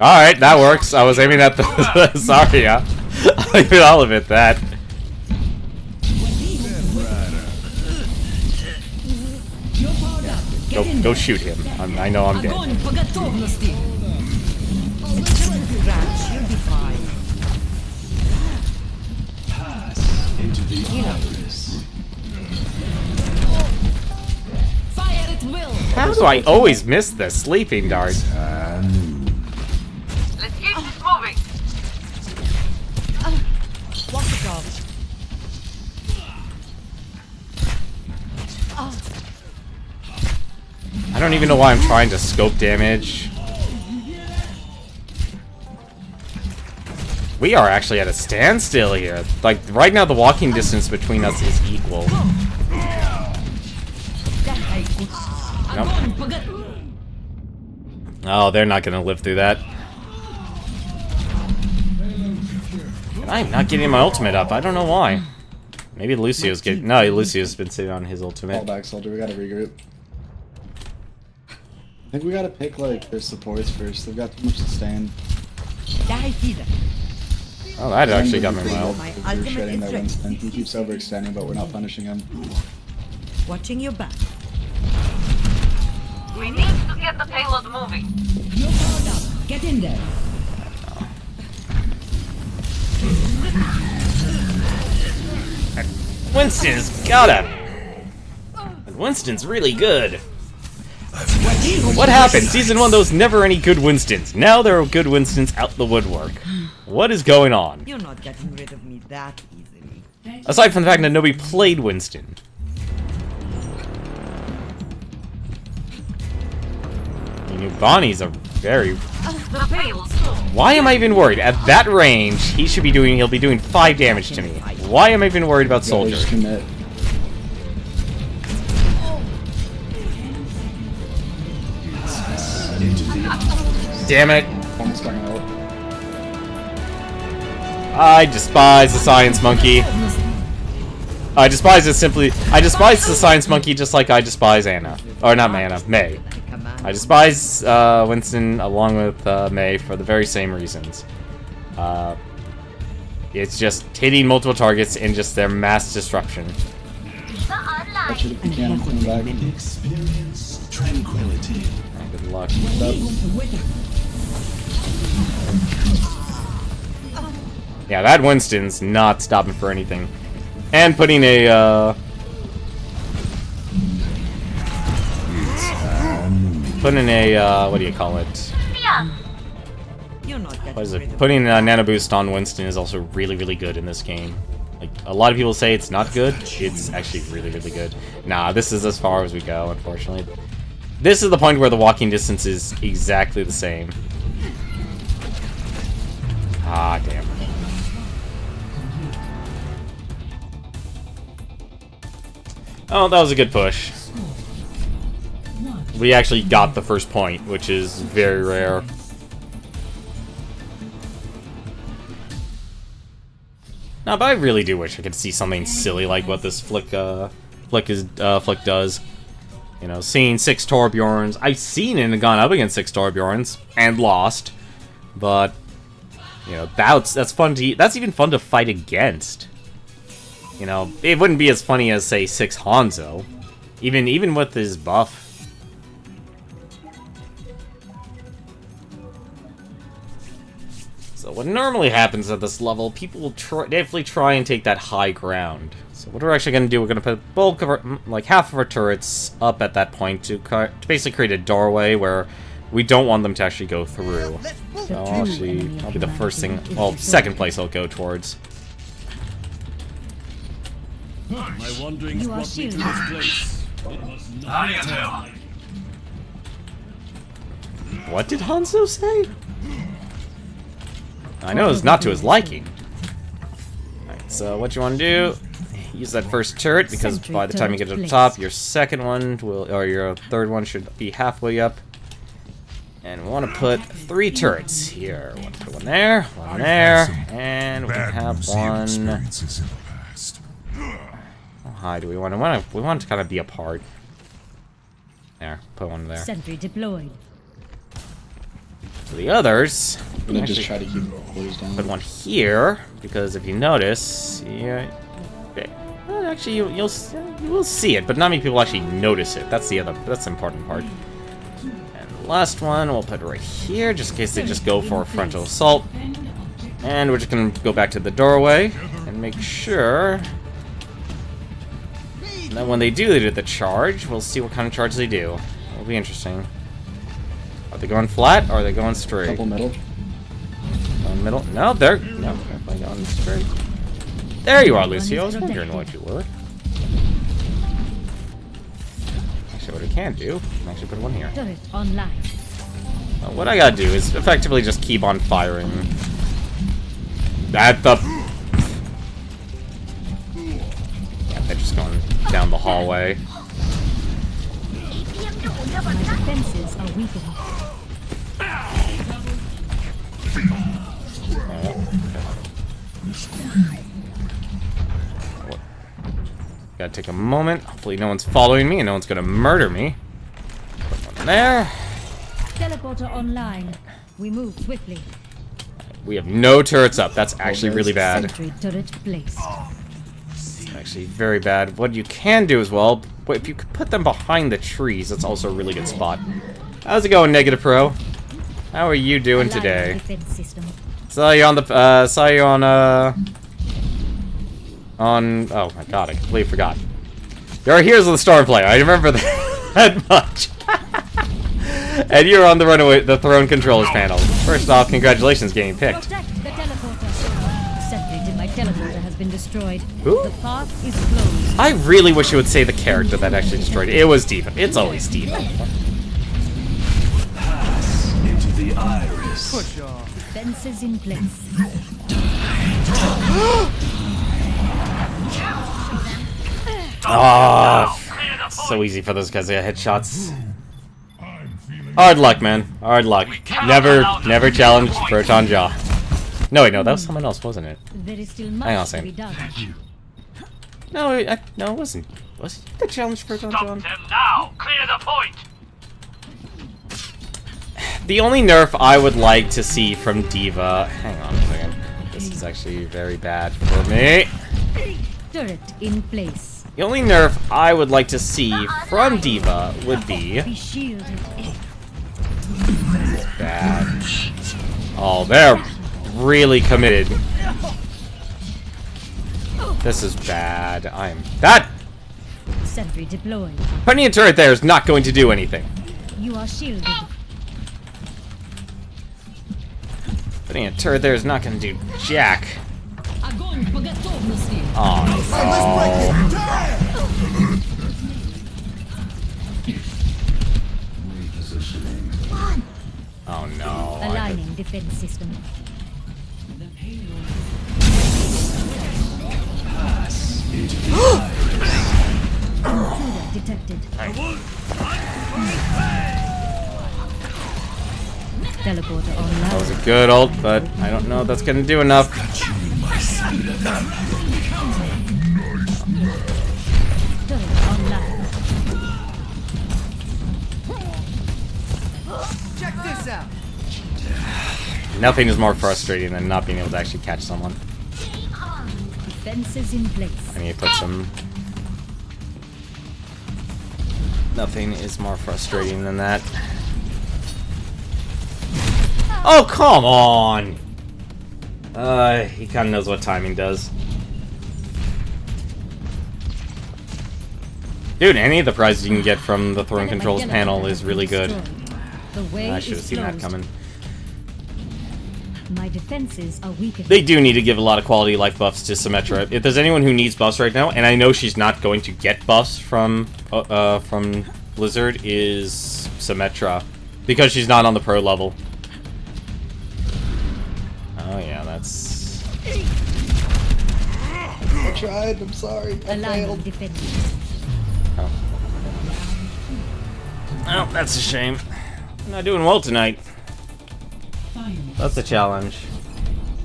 Alright, that works. I was aiming at the Zarya. I'll admit that. Go shoot him. I know I'm dead. How do I always miss the sleeping dart? Let's keep this moving. Walk it off. I don't even know why I'm trying to scope damage. We are actually at a standstill here. Like, right now the walking distance between us is equal. Nope. Oh, they're not gonna live through that. And I'm not getting my ultimate up. I don't know why. Maybe Lucio's getting... No, Lucio's been sitting on his ultimate. Fall back, soldier. We gotta regroup. I think we gotta pick, like, their supports first. They've got too much to stand. Oh, that actually got me mild. We're shredding that Winston. He keeps overextending, but we're not punishing him. Watching your back. We need to get the payload moving. You're powered up. Get in there. Winston's got him. And Winston's really good. What happened? Season 1, there was never any good Winstons. Now there are good Winstons out the woodwork. What is going on? You're not getting rid of me that easily. Aside from the fact that nobody played Winston. I mean, Bonnie's a very... Why am I even worried? At that range, he'll be doing 5 damage to me. Why am I even worried about Soldier? Just commit. Damn it. Almost got out. I despise the science monkey. I despise the science monkey just like I despise Anna. Or not Anna, May. I despise Winston along with May for the very same reasons. It's just hitting multiple targets and just their mass disruption. Actually, if you can, I'm coming back. Experience tranquility. Oh, good luck. Yeah, that Winston's not stopping for anything. And putting a, what do you call it? You're not getting What is rid it? of Putting a nano boost on Winston is also really, really good in this game. Like, a lot of people say it's not good. It's actually really, really good. Nah, this is as far as we go, unfortunately. This is the point where the walking distance is exactly the same. Ah, damn. Oh, that was a good push. we actually got the first point, which is very rare. No, but I really do wish I could see something silly like what this Flick does. You know, seeing 6 Torbjorns. I've seen it and gone up against 6 Torbjorns and lost, but you know, that's fun to. That's even fun to fight against. You know, it wouldn't be as funny as say 6 Hanzo, even with his buff. So what normally happens at this level, people will definitely try and take that high ground. So what we're actually going to do, we're going to put bulk of our, like half of our turrets up at that point to basically create a doorway where we don't want them to actually go through. So that'll be the first thing, well, second place I'll go towards. My wanderings brought me to this place. It was not What did Hanzo say? I know it's not to his liking. Alright, so what you want to do, use that first turret, because by the time you get to the top, your second one will, or your third one should be halfway up. And we want to put 3 turrets here. We want to put one there, and we can have one. How high do we want to? We want to kind of be apart. There, put one there. Sentry deployed. For the others, I'm gonna just try to keep those down. put one here, because if you notice, yeah, well, actually you will see it, but not many people actually notice it. That's the important part. And the last one we'll put right here, just in case they just go for a frontal assault. And we're just gonna go back to the doorway and make sure. And then when they do the charge, we'll see what kind of charge they do. It'll be interesting. Are they going flat, or are they going straight? Couple middle. Going middle? No, they're definitely going straight. There you are, Lucio. I was wondering what you were. Actually, what I can do, I can actually put one here. Turret online. What I gotta do is effectively just keep on firing. At the... Yeah, they're just going down the hallway. My defenses are weakened. Gotta take a moment. Hopefully no one's following me and no one's gonna murder me. Put one there. Teleporter online. We move swiftly. We have no turrets up. That's actually really bad. Sentry turret placed. Actually, very bad. What you can do as well, but if you could put them behind the trees, that's also a really good spot. How's it going, Negative Pro? How are you doing today? Saw you on the oh my god, I completely forgot. You're Heroes of the Storm player. I remember that much. And you're on the Throne Controllers panel. First off, congratulations getting picked. Protect the teleporter. Sentry to my teleporter has been destroyed. Who? The path is closed. I really wish you would say the character that actually destroyed it. It was Diva. It's always Diva. into the iris. Push off. Defenses in place. Oh, so easy for those guys to get headshots. Hard luck, man. Hard luck. Never challenged Proton Jaw. No, wait, no, that was someone else, wasn't it? There is still Hang on a much to second. be done. No, no, it wasn't. Was it the challenge Proton Jaw? Them now! Clear the point! The only nerf I would like to see from Diva... Hang on a second. This is actually very bad for me. Turret in place. The only nerf I would like to see from Diva would be... Be shielded. Bad. Oh, they're really committed. This is bad. That... Sentry deployed. Putting a turret there is not going to do anything. You are shielded. Putting a turret there is not going to do jack. Огонь по готовности. Oh, no. Oh, no. Aligning defense system. Intruder detected. teleporter online. That was a good ult, but I don't know if that's gonna do enough. Turret online. Check this out. Nothing is more frustrating than not being able to actually catch someone. Defenses in place. I need to put some... Nothing is more frustrating than that. Oh, come on! He kind of knows what timing does. Dude, any of the prizes you can get from the throwing controls panel is really good. The way I should have is seen that closed. coming. My defenses are weakened. They do need to give a lot of quality life buffs to Symmetra. If there's anyone who needs buffs right now, and I know she's not going to get buffs from Blizzard, is Symmetra. Because she's not on the pro level. Oh yeah, that's... I tried, I'm sorry. I Aligning failed. defenses. Oh. Oh, that's a shame. I'm not doing well tonight. That's a challenge.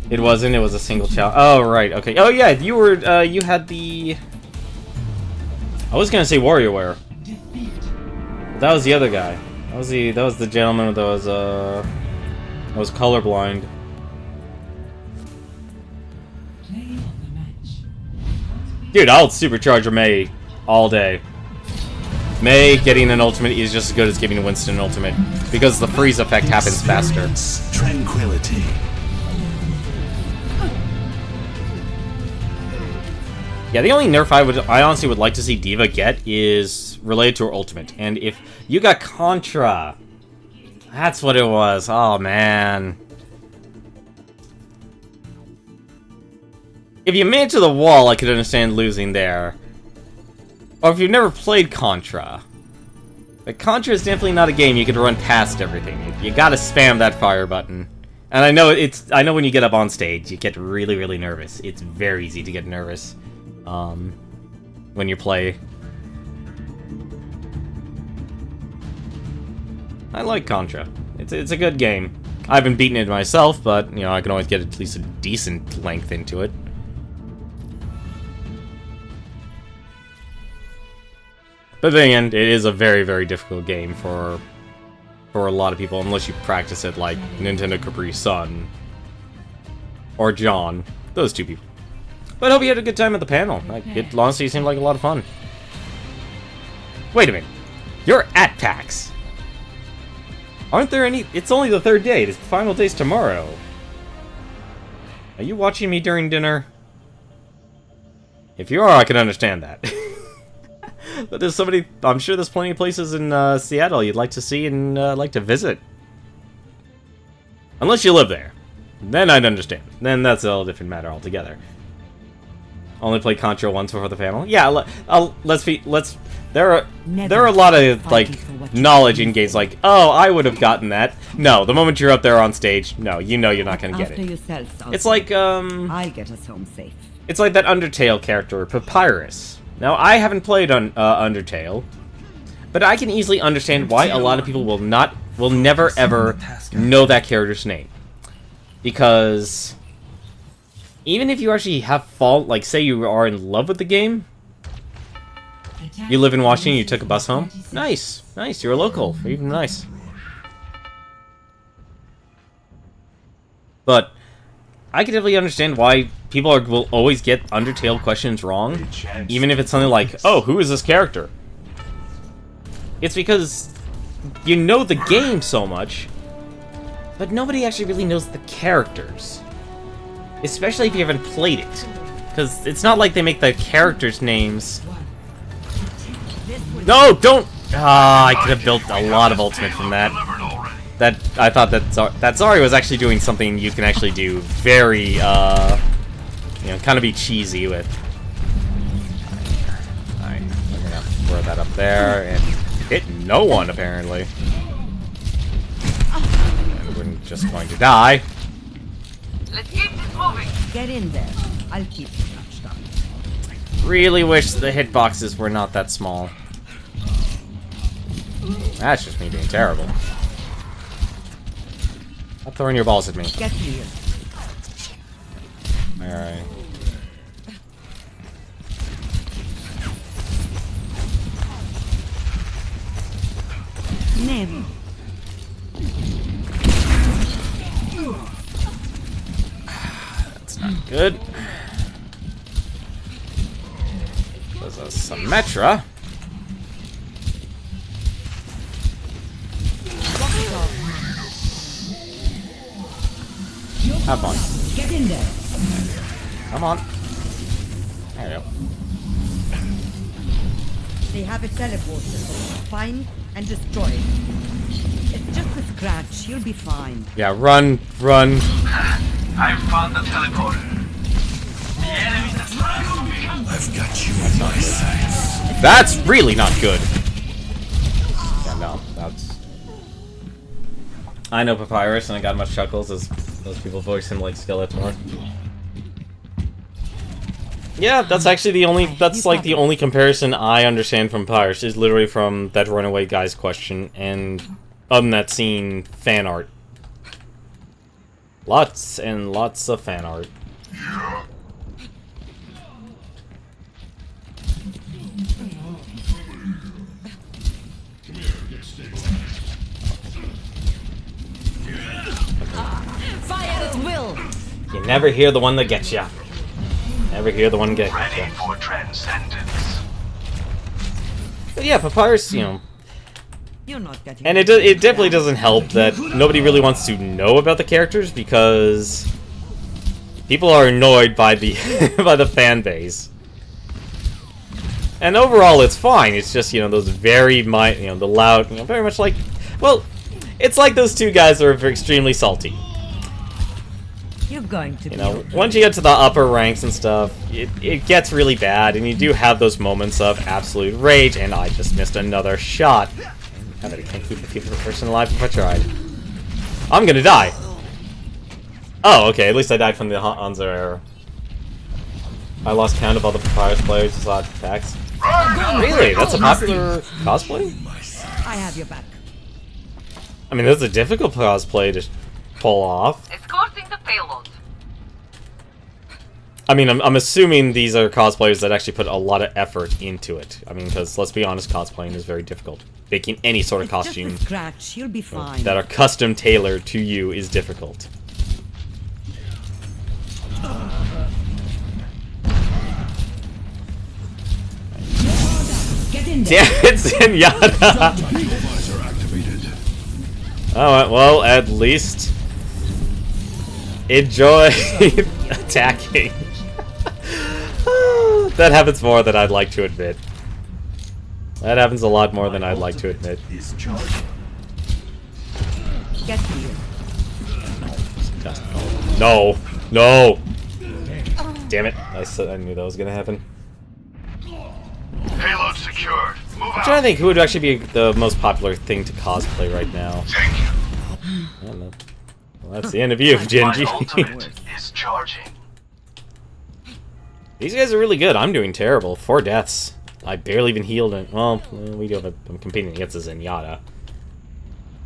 It wasn't, it was a single challenge. Oh, right, okay. Oh yeah, you were, you had the... I was gonna say WarioWare. That was the other guy. That was the gentleman that was colorblind. Dude, I'll supercharge her May all day. May getting an ultimate is just as good as giving Winston an ultimate, because the freeze effect happens faster. Tranquility. Yeah, the only nerf I honestly would like to see D.Va get is related to her ultimate. And if you got Contra, that's what it was. Oh, man. If you made it to the wall, I could understand losing there. Or if you've never played Contra. But Contra is definitely not a game you could run past everything. You gotta spam that fire button. And I know when you get up on stage, you get really, really nervous. It's very easy to get nervous. When you play. I like Contra. It's a good game. I haven't beaten it myself, but you know, I can always get at least a decent length into it. But then again, it is a very, very difficult game for a lot of people, unless you practice it like Nintendo Capri Sun or John. Those two people. But I hope you had a good time at the panel. It honestly seemed like a lot of fun. Wait a minute. You're at PAX. Aren't there any... It's only the third day. The final day's tomorrow. Are you watching me during dinner? If you are, I can understand that. But there's somebody... I'm sure there's plenty of places in Seattle you'd like to see and like to visit. Unless you live there. Then I'd understand. Then that's a whole different matter altogether. Only played Contra once before the panel. Yeah, there are a lot of like knowledge in games like, oh, I would have gotten that. No, the moment you're up there on stage, no, you know you're not gonna get it. It's like I'll get us home safe. It's like that Undertale character, Papyrus. Now I haven't played on Undertale, but I can easily understand why a lot of people will never ever know that character's name, because even if you actually have like say you are in love with the game, you live in Washington, you took a bus home, nice, you're a local, even nice. But I can definitely understand why people will always get Undertale questions wrong, even if it's something like, oh, who is this character? It's because you know the game so much, but nobody actually really knows the characters. Especially if you haven't played it. Because it's not like they make the characters' names. No, don't! Ah, I could have built a lot of ultimate from that. I thought that Zari was actually doing something you can actually do very, you know, kind of be cheesy with. Alright, we're gonna throw that up there and hit no one, apparently. And we're just going to die. Let's keep this moving. Get in there. I'll keep you touched up. Really wish the hitboxes were not that small. That's just me being terrible. Stop throwing your balls at me. Get here. Alright. Name. That's not good. There's a Symmetra. Have fun. Get in there. Come on. There you go. They have a teleporter. Find and destroy it. It's just a scratch. You'll be fine. Yeah, run, run. I found the teleporter. The enemy's I've got you in my sights. That's really not good. Yeah, no, that's... I know Papyrus, and I got much chuckles as those people voice him like Skeletor. Yeah, that's actually the only... That's like the only comparison I understand from Papyrus, is literally from that runaway guy's question, and other than that scene, fan art. Lots and lots of fan art. Fire at will. You never hear the one that gets ya. Never hear the one that gets ya. ready for transcendence. But yeah, Papyrus, you know... You're not getting. And it definitely doesn't help that nobody really wants to know about the characters because people are annoyed by the by the fan base. And overall, it's fine. It's just, you know, those very the loud, you know, very much like, well, it's like those two guys that are extremely salty. You're going to. You know, once you get to the upper ranks and stuff, it gets really bad, and you do have those moments of absolute rage. And I just missed another shot. I bet I can't keep the person alive if I tried. I'm gonna die. Oh, okay. At least I died from the Hanzo error. I lost count of all the Papyrus players who saw attacks. Really? That's a popular cosplay? I have your back. I mean, that's a difficult cosplay to pull off. Escorting the payload. I mean, I'm assuming these are cosplayers that actually put a lot of effort into it. I mean, because let's be honest, cosplaying is very difficult. Making any sort of It's costume just a scratch. You'll be fine. that are custom tailored to you is difficult. Get in there. Damn it, Zenyatta! Visor activated. Alright, well, at least enjoy attacking. That happens more than I'd like to admit. That happens a lot more than I'd like to admit. Get here. No! No! Damn it. I knew that was gonna happen. Payload secured. Move I'm trying to think who would actually be the most popular thing to cosplay right now. Thank you. I don't know. Well, that's the end of you, My Genji. ultimate is charging. These guys are really good. I'm doing terrible. 4 deaths. I barely even healed it. Well, we do have I'm competing against a Zenyatta.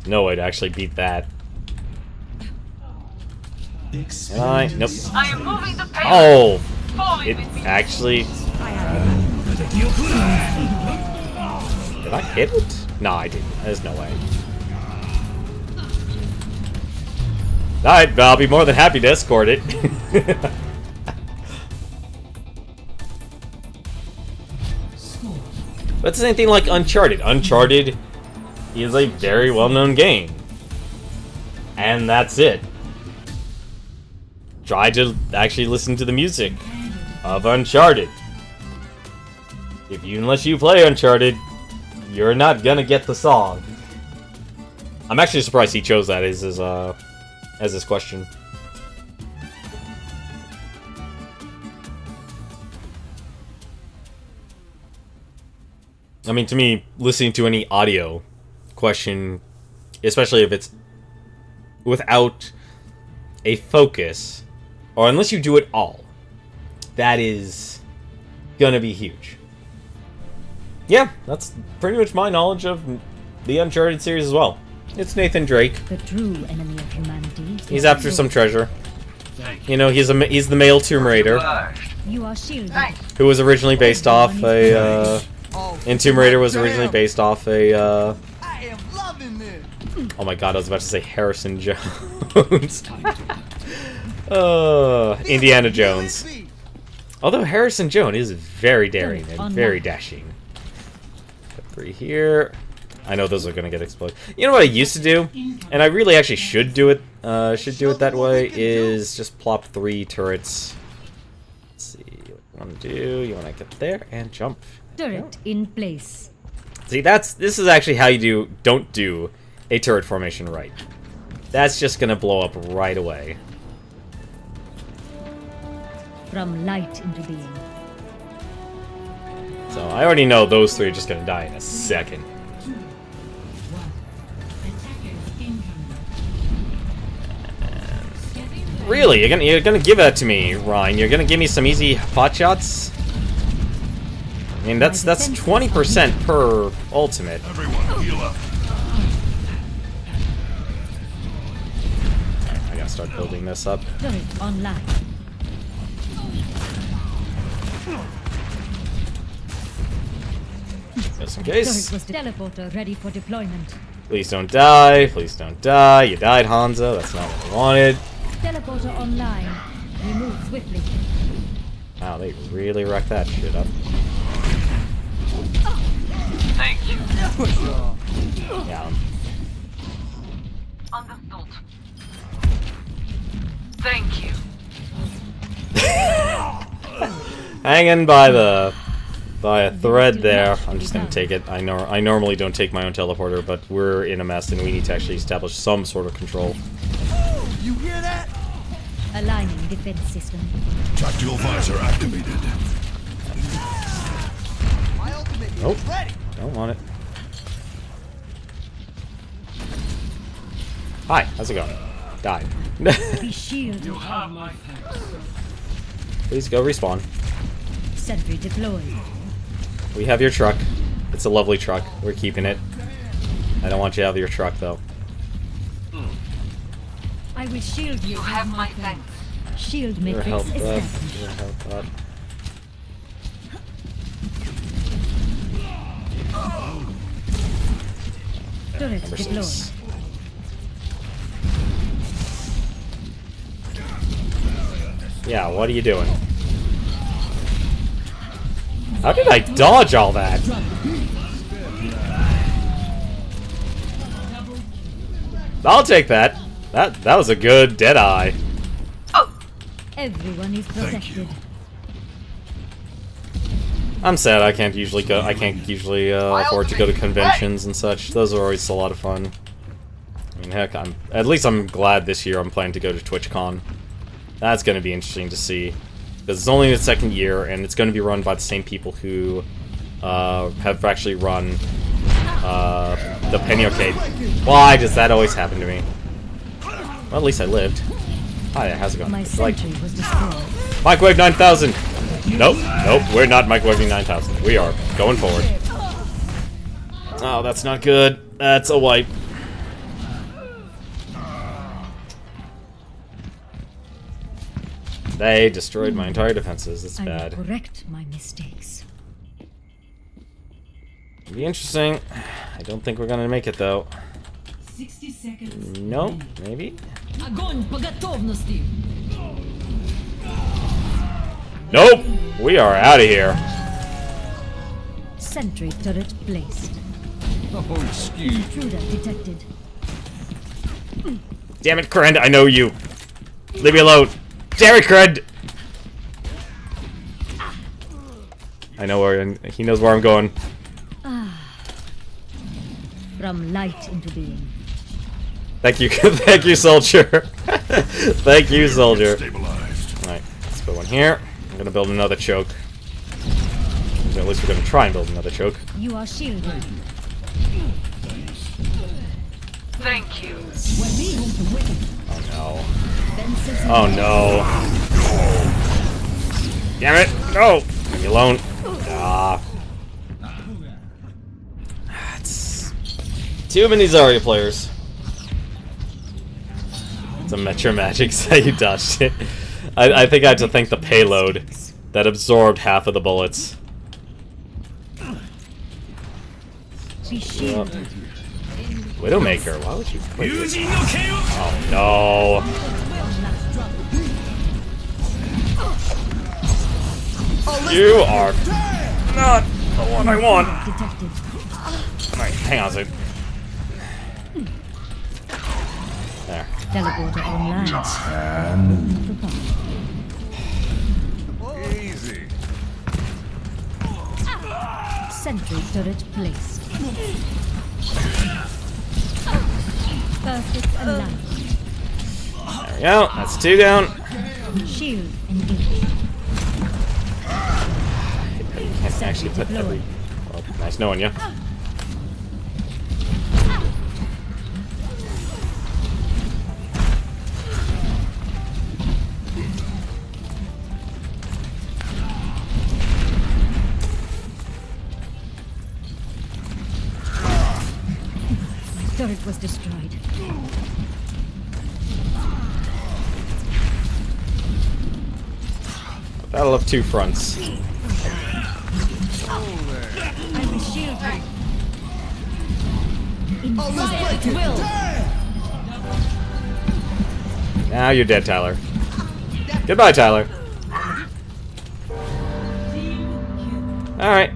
No way to actually beat that. Can I? Nope. I am moving the payload. Oh! Falling It with me. actually... I have your back. Did I hit it? No, I didn't. There's no way. Alright, I'll be more than happy to escort it. But it's the same thing like Uncharted. Uncharted is a very well-known game. And that's it. Try to actually listen to the music of Uncharted. Unless you play Uncharted, you're not gonna get the song. I'm actually surprised he chose that as his question. I mean, to me, listening to any audio question, especially if it's without a focus, or unless you do it all, that is gonna be huge. Yeah, that's pretty much my knowledge of the Uncharted series as well. It's Nathan Drake. The true enemy of humanity. He's after some treasure. You know, he's the male Tomb Raider, You are shielded. who was originally based off a. And Tomb Raider was originally based off a. I am loving this. Oh my god, I was about to say Harrison Jones. Indiana Jones. Although Harrison Jones is very daring and very dashing. Put 3 here. I know those are gonna get exploded. You know what I used to do, and I really actually should do it. Should do it that way. Is just plop 3 turrets. Let's see what you want to do. You want to get there and jump. Turret in place. See, this is actually how you don't do a turret formation right. That's just gonna blow up right away. From light into being. So I already know those 3 are just gonna die in a second. Really, you're gonna give that to me, Ryan? You're gonna give me some easy pot shots? I mean, that's 20% per ultimate. Everyone, heal up. I gotta start building this up. Turret online. Just in Turret case. was teleporter ready for deployment. Please don't die. Please don't die. You died, Hanzo. That's not what I wanted. Teleporter online. Remove swiftly. Wow, they really wrecked that shit up. Thank you. Yeah. Understood. Thank you. Hanging by a thread there. I'm just gonna take it. I normally don't take my own teleporter, but we're in a mess and we need to actually establish some sort of control. You hear that? Aligning defense system. Tactical visor activated. My ultimate Nope. is ready. Don't want it. Hi, how's it going? Died. Be shielded. You have my Please go respawn. Sentry deployed. We have your truck. It's a lovely truck. We're keeping it. I don't want you to have your truck, though. I will shield you. You have my thanks. Shield Your matrix health up. established. Your health up. Turret Number deployed. 6. Yeah, what are you doing? How did I dodge all that? I'll take that. That was a good dead eye. Everyone is protected. I'm sad I can't usually afford to go to conventions and such. Those are always a lot of fun. I mean, heck, at least I'm glad this year I'm planning to go to TwitchCon. That's going to be interesting to see. Because it's only the 2nd year, and it's going to be run by the same people who have actually run the Penny Arcade. Why does that always happen to me? Well, at least I lived. Hi, how's it going? My It's like, sentry was destroyed. Microwave 9000! Nope, we're not microwaving 9000. We are going forward. Oh, that's not good. That's a wipe. They destroyed my entire defenses. It's I will bad. correct my mistakes. It'll be interesting. I don't think we're gonna make it though. 60 seconds. No, maybe. Огонь по готовности. Nope. We are out of here. Sentry turret placed. Oh, excuse. Intruder detected. Damn it, Krend! I know you. Leave me alone. Damn it, Krend! I know where he knows where I'm going. From light into being. Thank you, thank you, soldier. Thank you, soldier. Stabilized. Alright, let's put one here. I'm gonna build another choke. So at least we're gonna try and build another choke. You are shielded. Thank you. Oh no. Fences Oh no. Damn it! No! Leave me alone. Ah. It's too many Zarya players. Symmetra magic, so you dodged it. I think I had to thank the payload that absorbed half of the bullets. Be shielded. Widowmaker, why would you play this? Oh no. You are not the one I want. Detected. Alright, hang on a second. There. Teleporter online. Easy. Sentry turret placed. Perfect alignment. There we go. That's 2 down. Shield engaged. I can actually put every... Well, nice knowing you. Turret was destroyed. A battle of 2 fronts. I will shield you. Fire at will. Now you're dead, Tyler. Goodbye, Tyler. Alright.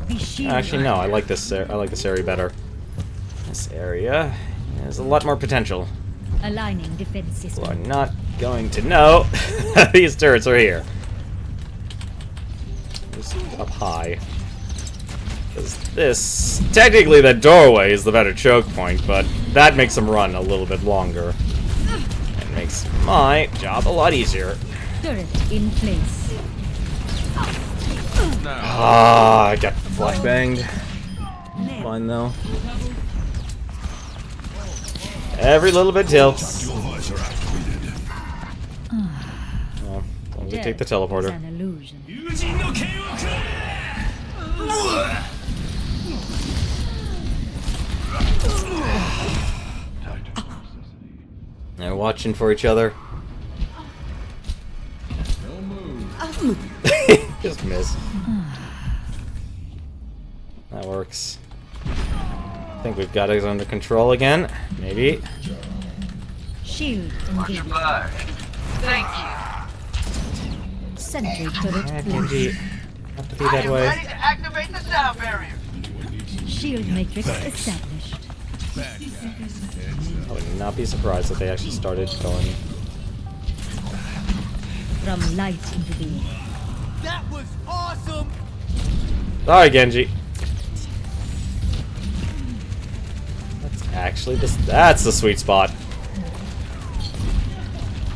Be shielded. Actually, no. I like this. I like this area better. This area has a lot more potential. Aligning defense system. Well, I'm not going to know these turrets are here. Just up high. Because this, technically, the doorway is the better choke point, but that makes them run a little bit longer. It makes my job a lot easier. Turret in place. Ah, I got flashbanged. Fine though. Every little bit helps. Well, as long as we take the Is teleporter. an illusion. They're watching for each other. Just miss. That works. I think we've got it under control again. Maybe. Shield Much engaged. obliged. Thank you. Sentry turret Yeah, placed. Genji. Have to be I that am way. ready to activate the sound barrier. Shield matrix established. I would not be surprised if they actually started going. From light into being. That was awesome. Sorry, Genji. That's actually that's the sweet spot.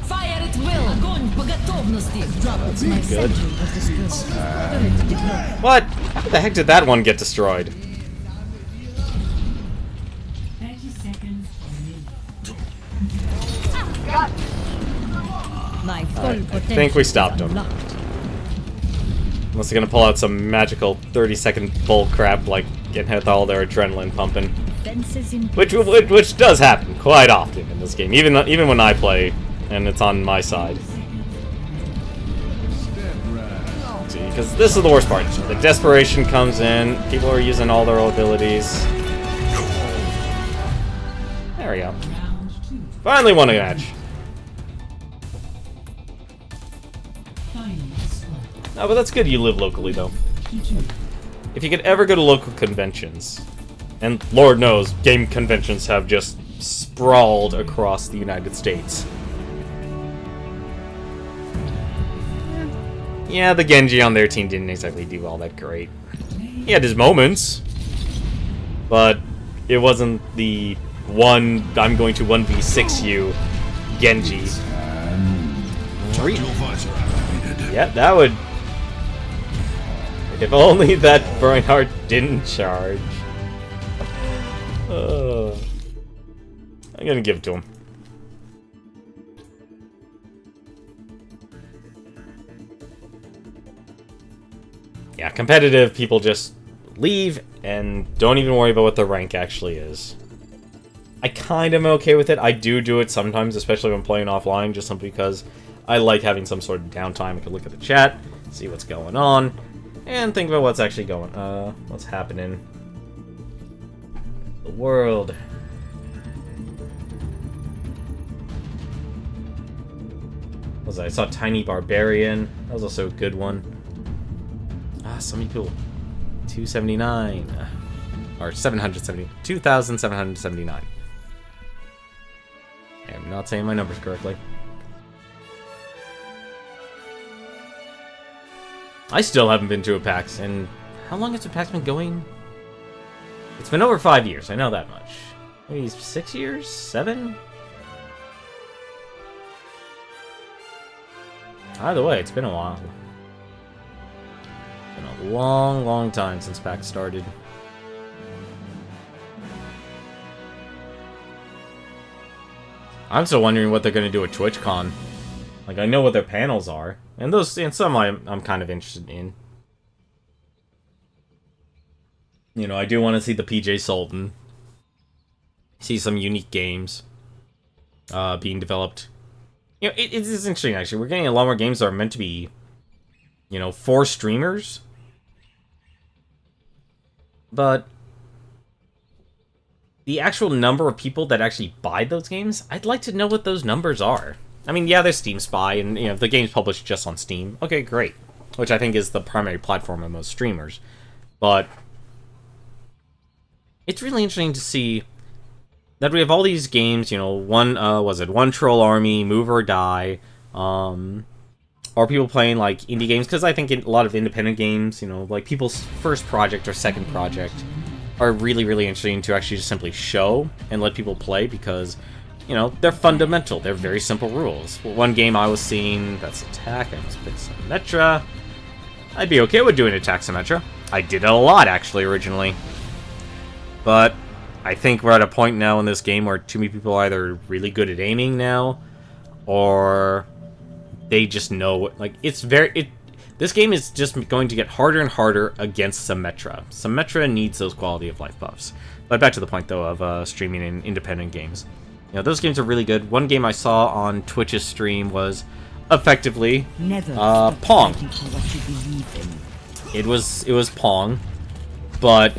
Fire at will. Огонь по готовности. Drop it. My Good. sentry was destroyed. Turret deployed. What? How the heck did that one get destroyed? 30 seconds My full I potential. think we stopped is him. unlocked. Unless they're gonna pull out some magical 30-second bull crap like getting hit with all their adrenaline pumping. Fences in Which does happen quite often in this game, even when I play and it's on my side. See, because this is the worst part. The desperation comes in, people are using all their abilities. There we go. Finally won a match. No, but that's good you live locally, though. If you could ever go to local conventions, and Lord knows, game conventions have just sprawled across the United States. Yeah, the Genji on their team didn't exactly do all that great. He had his moments, but it wasn't the one, I'm going to 1v6 you, Genji. Yeah, that would... If only that Bernhardt didn't charge. I'm gonna give it to him. Yeah, competitive people just leave and don't even worry about what their rank actually is. I kind of am okay with it. I do it sometimes, especially when I'm playing offline, just simply because I like having some sort of downtime. I can look at the chat, see what's going on, and think about what's actually what's happening. The world. What was that? I saw Tiny Barbarian. That was also a good one. Ah, so many people. 279. Or 770. 2,779. I am not saying my numbers correctly. I still haven't been to a PAX, and how long has a PAX been going? It's been over 5 years, I know that much. Maybe 6 years? 7? Either way, it's been a while. It's been a long time since PAX started. I'm still wondering what they're going to do at TwitchCon. Like, I know what their panels are, and some I'm kind of interested in. You know, I do want to see the PJ Sultan. See some unique games being developed. You know, it's interesting, actually. We're getting a lot more games that are meant to be, you know, for streamers. But the actual number of people that actually buy those games, I'd like to know what those numbers are. I mean, yeah, there's Steam Spy, and, you know, the game's published just on Steam. Okay, great. Which I think is the primary platform of most streamers. But it's really interesting to see that we have all these games, you know, One Troll Army, Move or Die, or people playing, like, indie games, because I think a lot of independent games, you know, like, people's first project or second project are really interesting to actually just simply show and let people play, because, you know, they're fundamental. They're very simple rules. One game I was seeing, that's Attack, I just picked Symmetra. I'd be okay with doing Attack Symmetra. I did it a lot, actually, originally. But I think we're at a point now in this game where too many people are either really good at aiming now, or they just know, like, this game is just going to get harder and harder against Symmetra. Symmetra needs those quality of life buffs. But back to the point, though, of streaming in independent games. You know, those games are really good. One game I saw on Twitch's stream was effectively Pong. It was Pong, but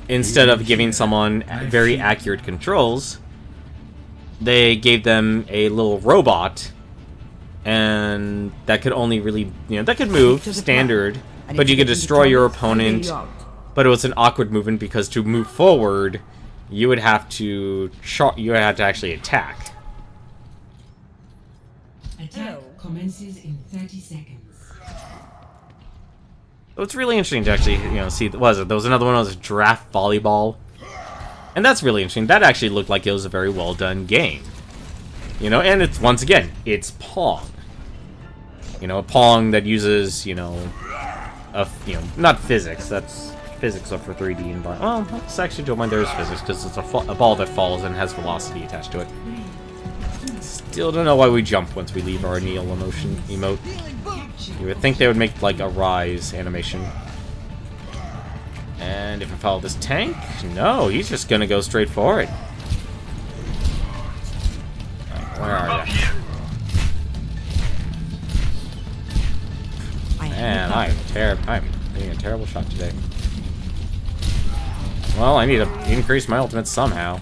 instead of giving someone very accurate controls, they gave them a little robot, and that could only really, you know, that could move standard, but you could destroy your opponent. But it was an awkward movement because to move forward, you would have to actually attack. Attack commences in 30 seconds. So it's really interesting to actually, you know, see. There was another one that was Draft Volleyball, and that's really interesting. That actually looked like it was a very well done game, you know. And it's, once again, it's Pong. You know, a Pong that uses, you know, not physics. That's physics up for 3D environment. Well, let's actually don't mind there's physics, because it's a ball that falls and has velocity attached to it. Still don't know why we jump once we leave our Neil emote. You would think they would make, like, a rise animation. And if I follow this tank, no, he's just gonna go straight for it. Right, where are you? Man, I'm being a terrible shot today. Well, I need to increase my ultimate somehow.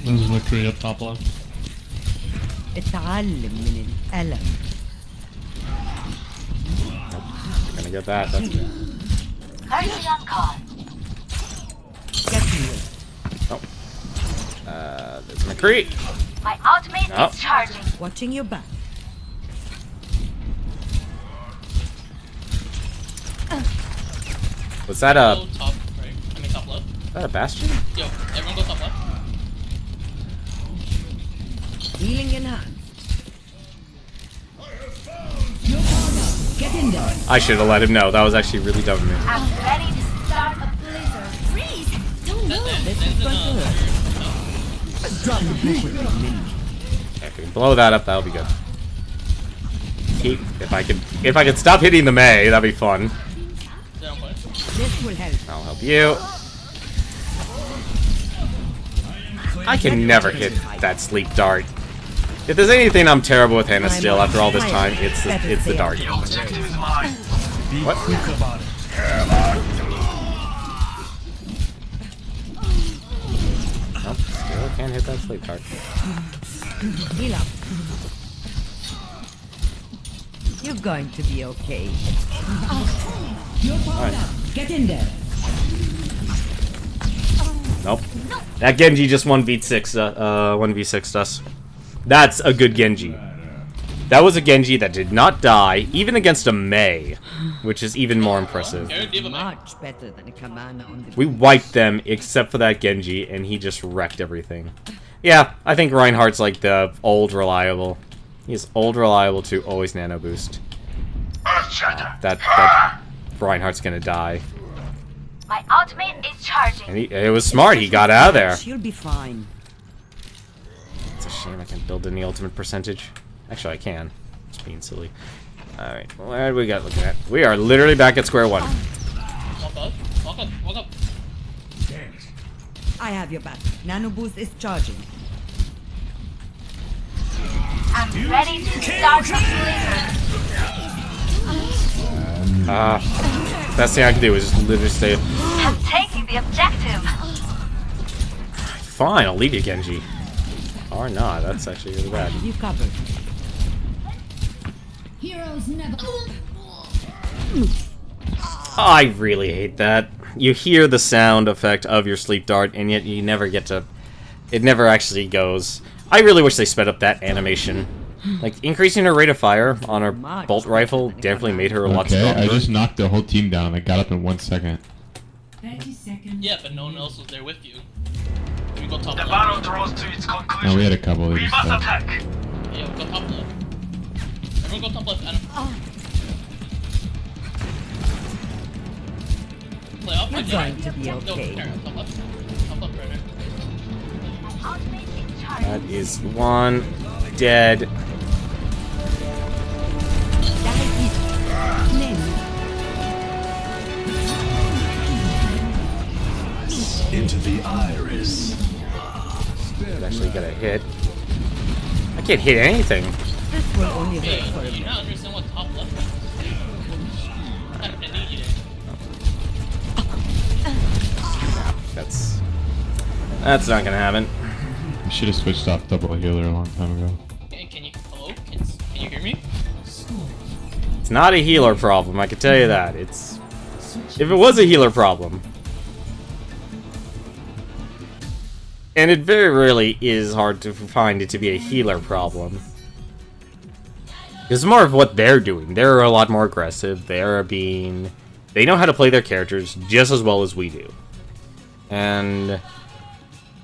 There's Mercury up top left. اتعلم من الألم. Nope. Gonna get that. That's good. Get here. Oh. There's McCree. My ultimate is charging. Watching your back. Was that a... Top right. I mean top left. Is that a Bastion? Yo, everyone go top left. Healing in hand. You're powered up. Get in there. I should have let him know. That was actually really dumb of me. I'm ready to start a blizzard. Freeze! Don't move. This is going to hurt. Drop the pressure. If we can blow that up, that'll be good. keep if I could stop hitting the Mei, that'd be fun. This will help. I'll help you. I can never hit that sleep dart. If there's anything I'm terrible with Hannah still after all this time, it's the dart. The objective is mine. Be What? quick about it. Nope, still can't hit that sleep dart. Heal up. You're going to be okay. You're powered up. Get in there. Nope. That Genji just 1v6 us. That's a good Genji. That was a Genji that did not die, even against a Mei, which is even more impressive. Much better than a Kamana on the We wiped them except for that Genji, and he just wrecked everything. Yeah, I think Reinhardt's like the old reliable. He's old reliable to always nano boost. That Reinhardt's gonna die. My ultimate is charging. And it was smart, he got out of there. She'll be fine. It's a shame I can't build in the ultimate percentage. Actually, I can. Just being silly. Alright, what do we got looking at? We are literally back at square one. Walk up. Walk up. Walk up. I have your back. Nano boost is charging. I'm ready to start the Best thing I can do is just literally stay. I'm taking the objective. Fine, I'll leave you, Genji. Or not, that's actually really bad. You covered. Heroes never. I really hate that. You hear the sound effect of your sleep dart, and yet you never get to... It never actually goes. I really wish they sped up that animation. Like, increasing her rate of fire on her bolt rifle definitely made her a lot stronger. I just knocked the whole team down. I got up in 1 second. 30 seconds. Yeah, but no one else was there with you. We go top The left. battle draws to its conclusion. No, we had a couple. They We just must left. attack. Yeah, go top left. Everyone go top left, Adam. Play off my You're going to be No, okay. Karen, top left. Top left, right. Ultimate is charging. That is one dead. Into the iris. Could actually get a hit. I can't hit anything. This will only hurt for a Do you bit. not understand what top left is? I need you there. That's not gonna happen. We should have switched off double healer a long time ago. Can you, hello? Can you hear me? It's not a healer problem, I can tell you that. It's... If it was a healer problem... And it very rarely is hard to find it to be a healer problem. It's more of what they're doing. They're a lot more aggressive. They know how to play their characters just as well as we do. And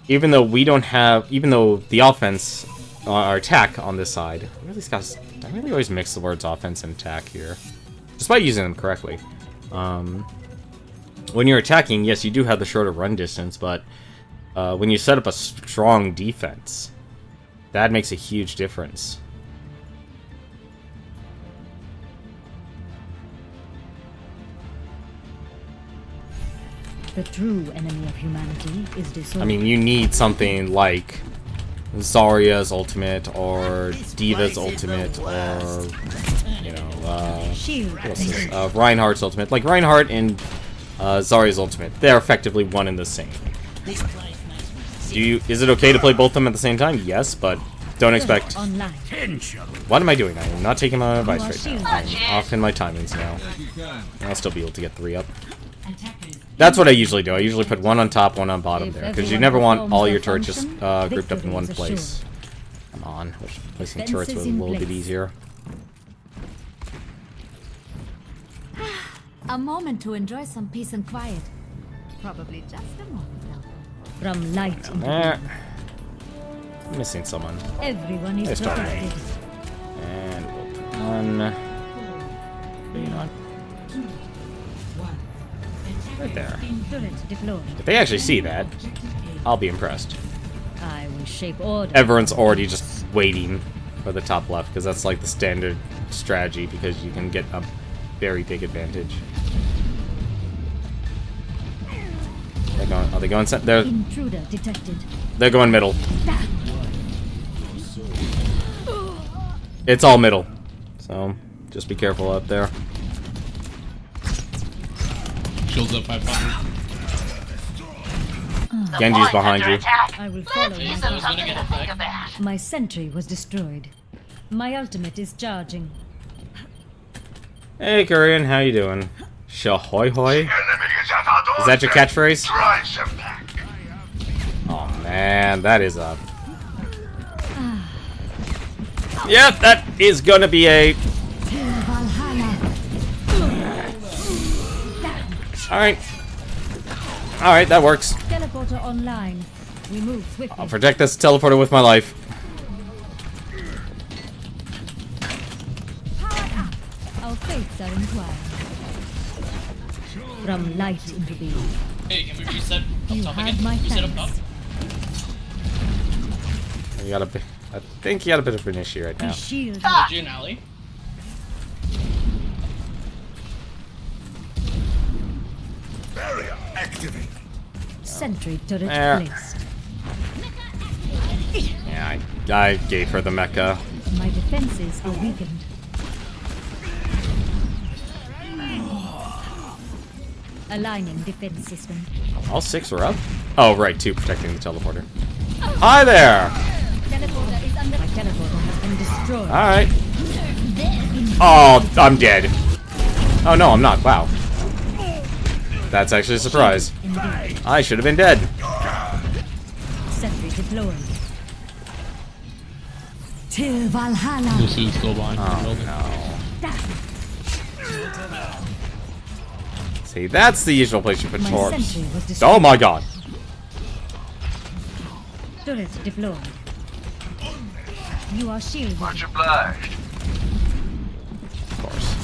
even though the offense, our attack on this side, I really always mix the words offense and attack here, despite using them correctly. When you're attacking, yes, you do have the shorter run distance, but when you set up a strong defense, that makes a huge difference. The true enemy of humanity is disorder. I mean, you need something like Zarya's ultimate, or Diva's ultimate, or, you know, what's this? Reinhardt's ultimate. Like, Reinhardt and Zarya's ultimate, they're effectively one and the same. Is it okay to play both of them at the same time? Yes, but don't expect... What am I doing? I am not taking my advice right now. I'm off in my timings now. I'll still be able to get 3 up. That's what I usually do. I usually put one on top, one on bottom there, because you never want all your turrets just grouped up in one place. Come on, wish placing turrets was a little bit easier. A moment to enjoy some peace and quiet. Probably just a moment. From light into There. I'm missing someone. everyone is There's Dark protected. And we'll put one. Maybe not. Right there. Turret deployed. If they actually see that, I'll be impressed. I will shape order. Everyone's already just waiting or the top left, because that's like the standard strategy, because you can get a very big advantage. Are they going? They're Intruder detected. They're going middle. It's all middle, so just be careful out there. Shields up 500. Genji's behind you. I will follow my sentry was destroyed. My ultimate is charging. Hey, Korean, how you doing? Shahoy hoy? Is that your catchphrase? Oh man, that is a... Yep, that is gonna be a... Alright. Alright, that works. Teleporter online. We move swiftly. I'll protect this teleporter with my life. Our fates are entwined. From light into being. Hey, can we reset up You top have again? my Reset up top? thanks. You got a bit... I think you got a bit of an issue right now. Shield. Did you an alley? Barrier activate. Sentry turret There. placed. Yeah, I gave her the mecha. My defenses are weakened. Aligning defense system. All 6 are up? Oh, right, 2 protecting the teleporter. Hi there! Teleporter is under. My teleporter has been destroyed. Alright. Oh, I'm dead. Oh, no, I'm not. Wow. That's actually a surprise. Indeed. I should have been dead. Sentry deployed. Till Valhalla. Lucy's still behind. Oh, no. See, that's the usual place you put My torps. sentry was destroyed. Oh my god. Turret deployed. You are shielded. Much obliged. Of course.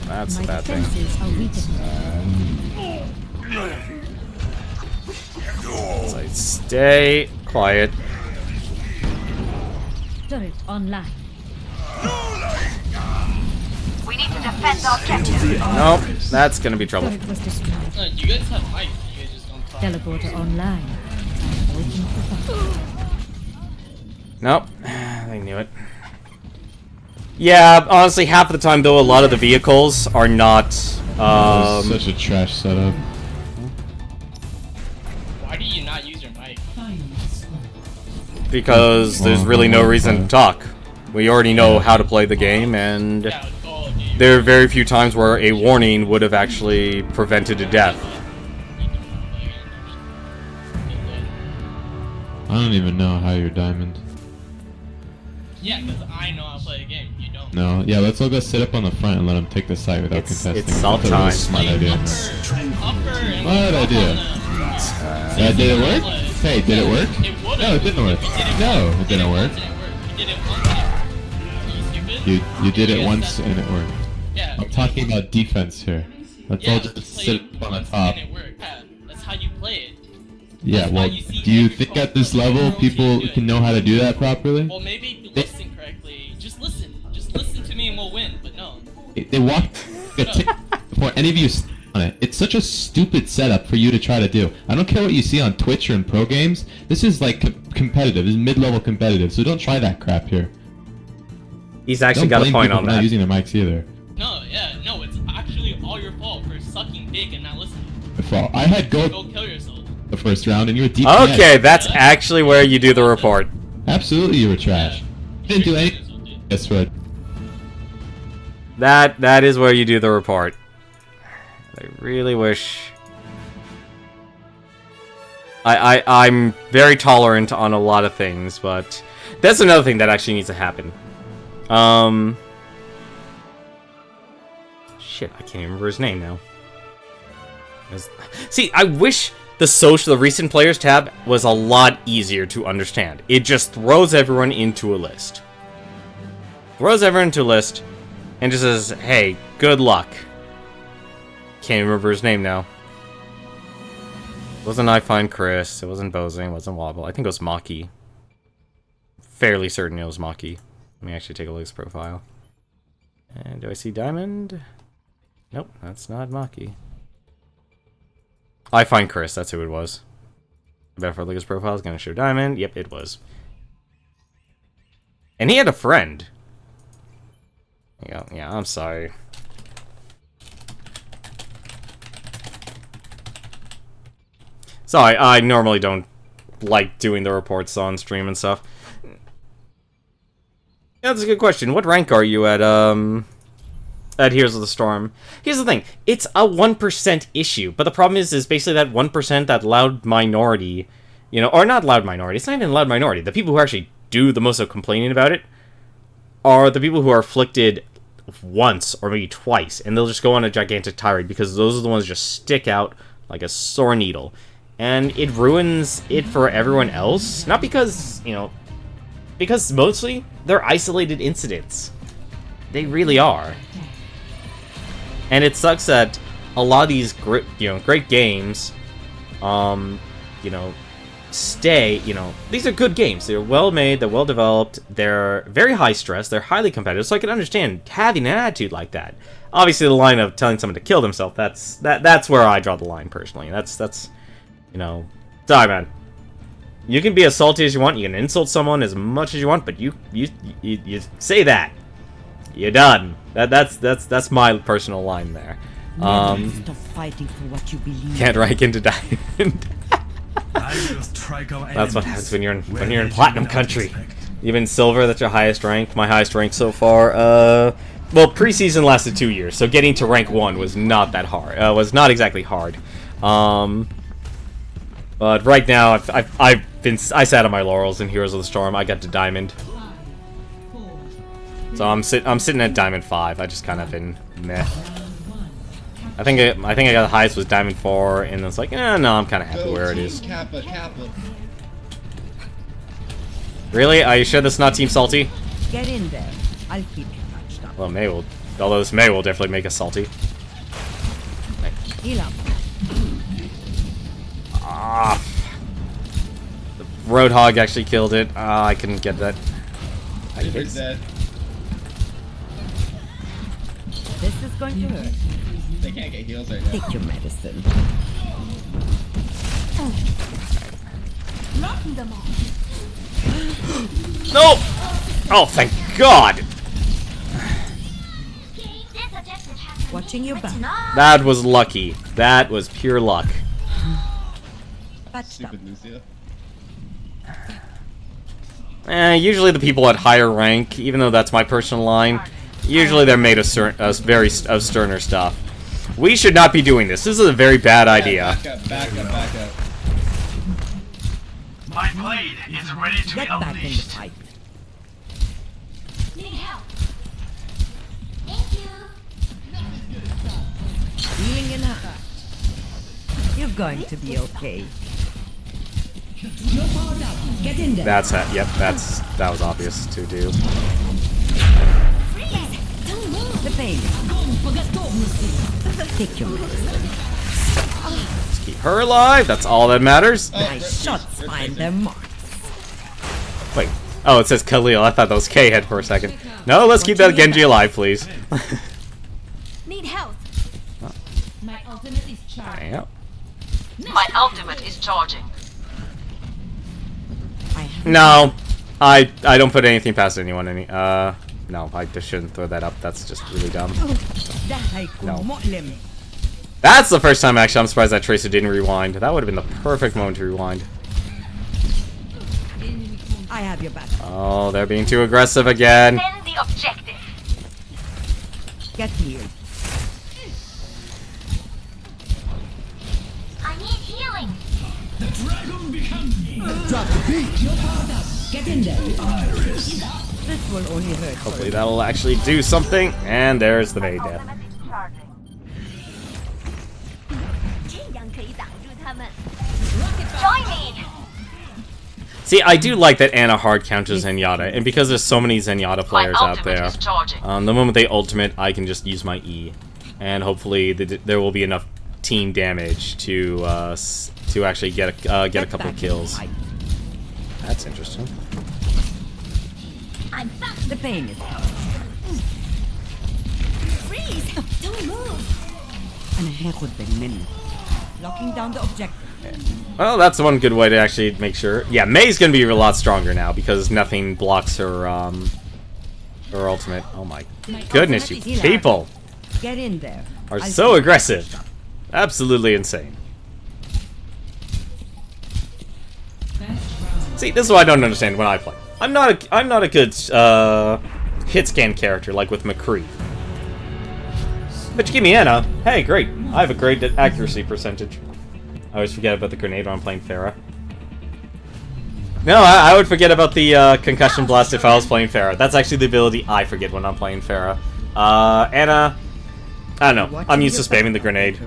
That's My a bad thing. defenses are weakened. So stay quiet. Turret online. We need to defend our objective. Nope, that's gonna be trouble. Turret was destroyed. You guys have mic. You guys just don't talk. Teleporter online. I'm waiting for fire. Nope, they knew it. Yeah, honestly, half of the time though, a lot of the vehicles are not. Such a trash setup. Why do you not use your mic? Because there's really no reason to talk. We already know how to play the game, and Yeah, oh, dude. there are very few times where a warning would have actually prevented a death. I don't even know how you're diamond. Yeah, because I know how to play a game. You don't. No, yeah, let's all go sit up on the front and let him take the site without contesting. It's salt That's a really time. smart idea. Smart idea. Did it work? Hey, did it work? No, it didn't work. No, it didn't work. You did it once and it worked. Yeah. I'm talking about defense here. Let's all just sit up on the top. And it worked. Yeah, that's how you play it. Yeah, well, do you think at this level people can know how to do that properly? Well, maybe listen correctly. Just listen. Just listen to me and we'll win. But no. They walked before any of you on it. It's such a stupid setup for you to try to do. I don't care what you see on Twitch or in pro games. This is like competitive. This is mid-level competitive. So don't try that crap here. He's actually Don't got a blame point people on for not that. using their mics either. No, yeah, no, it's actually all your fault for sucking dick and not listening. Well, I had Go gold kill yourself. the first round and you were deep. Okay, that's actually where you do the report. Absolutely, you were trash. You didn't do anything. Guess what? That is where you do the report. I really wish. I'm very tolerant on a lot of things, but that's another thing that actually needs to happen. Shit, I can't remember his name now. See, I wish the recent players tab was a lot easier to understand. It just throws everyone into a list. Throws everyone into a list, and just says, hey, good luck. Can't remember his name now. It wasn't I Find Chris, it wasn't Bozing, it wasn't Wobble. I think it was Maki. Fairly certain it was Maki. Let me actually take a look at his profile. And do I see Diamond? Nope, that's not Maki. I Find Chris, that's who it was. I bet if I look at his profile, it's gonna show Diamond. Yep, it was. And he had a friend. Yeah, I'm sorry. Sorry, I normally don't like doing the reports on stream and stuff. Yeah, that's a good question. What rank are you at Heroes of the Storm? Here's the thing. It's a 1% issue, but the problem is basically that 1%, that loud minority, you know, or not loud minority, it's not even loud minority. The people who actually do the most of complaining about it are the people who are afflicted once or maybe twice, and they'll just go on a gigantic tirade because those are the ones that just stick out like a sore needle. And it ruins it for everyone else. Not because, you know, because mostly they're isolated incidents. They really are. And it sucks that a lot of these great games, you know, stay, you know, these are good games. They're well made, they're well developed, they're very high stress, they're highly competitive, so I can understand having an attitude like that. Obviously the line of telling someone to kill themselves, that's where I draw the line personally. That's you know, sorry man. You can be as salty as you want, you can insult someone as much as you want, but you say that, you're done. That's my personal line there. Stop fighting for what you believe. Can't rank into diamond. That's what happens when you're in platinum country. Even silver, that's your highest rank. My highest rank so far. Well, preseason lasted 2 years, so getting to rank 1 was not that hard. Was not exactly hard. But right now, I sat on my laurels in Heroes of the Storm. I got to diamond, so I'm sitting at diamond 5. I just kind of been meh. I think I got the highest was diamond 4, and it's like, no, I'm kind of happy where it is. Kappa. Really? Are you sure this is not Team Salty? Get in there. I'll keep you patched up. Well, May will. Although this May will definitely make us salty. Heal up. Ah. The Roadhog actually killed it. Ah, I couldn't get that. It's dead. This is going to hurt. They can't get heals right now. Take your medicine. Knocking them off. No! Oh, thank God! Watching your back. That was lucky. That was pure luck. Stupid Lucia. Usually the people at higher rank, even though that's my personal line, usually they're made of sterner stuff. We should not be doing this. This is a very bad idea. Back up. My blade is ready to be Get back in the unleashed. fight. Need help. Thank you. Healing in her. You're going to be okay. You're powered up. Get in there. That's it. Yep, that was obvious to do. The pain. Take your medicine. Let's keep her alive. That's all that matters. My shots find their marks. Wait. Oh, it says Khalil. I thought that was K-Head for a second. No, let's keep that Genji alive, please. Need help. My ultimate is charged. Yep. My ultimate is charging. No, I don't put anything past anyone. No, I just shouldn't throw that up. That's just really dumb. No. That's the first time, actually, I'm surprised that Tracer didn't rewind. That would have been the perfect moment to rewind. I have your back. Oh, they're being too aggressive again. Send the objective. Get healed. I need healing. The dragon becomes me. Drop the beat. You're powered up. Get in there. Iris. This will only hurt. Hopefully that'll actually do something. And there's the May death. Join me. See, I do like that Ana hard counters Zenyatta, and because there's so many Zenyatta players out there, the moment they ultimate, I can just use my E, and hopefully there will be enough team damage to to actually get a couple of kills. That's interesting. I'm back. The pain is Freeze! Don't move! أنا هاخد بالي منك. Locking down the objective. Well, that's one good way to actually make sure. Yeah, May's gonna be a lot stronger now because nothing blocks her her ultimate. Oh my goodness, you people Get in there. are so aggressive. Absolutely insane. See, this is what I don't understand when I play. I'm not a good hit scan character like with McCree. But you give me Anna, hey, great. I have a great accuracy percentage. I always forget about the grenade when I'm playing Pharah. No, I would forget about the concussion blast if I was playing Pharah. That's actually the ability I forget when I'm playing Pharah. Anna, I don't know. I'm used to spamming the grenade.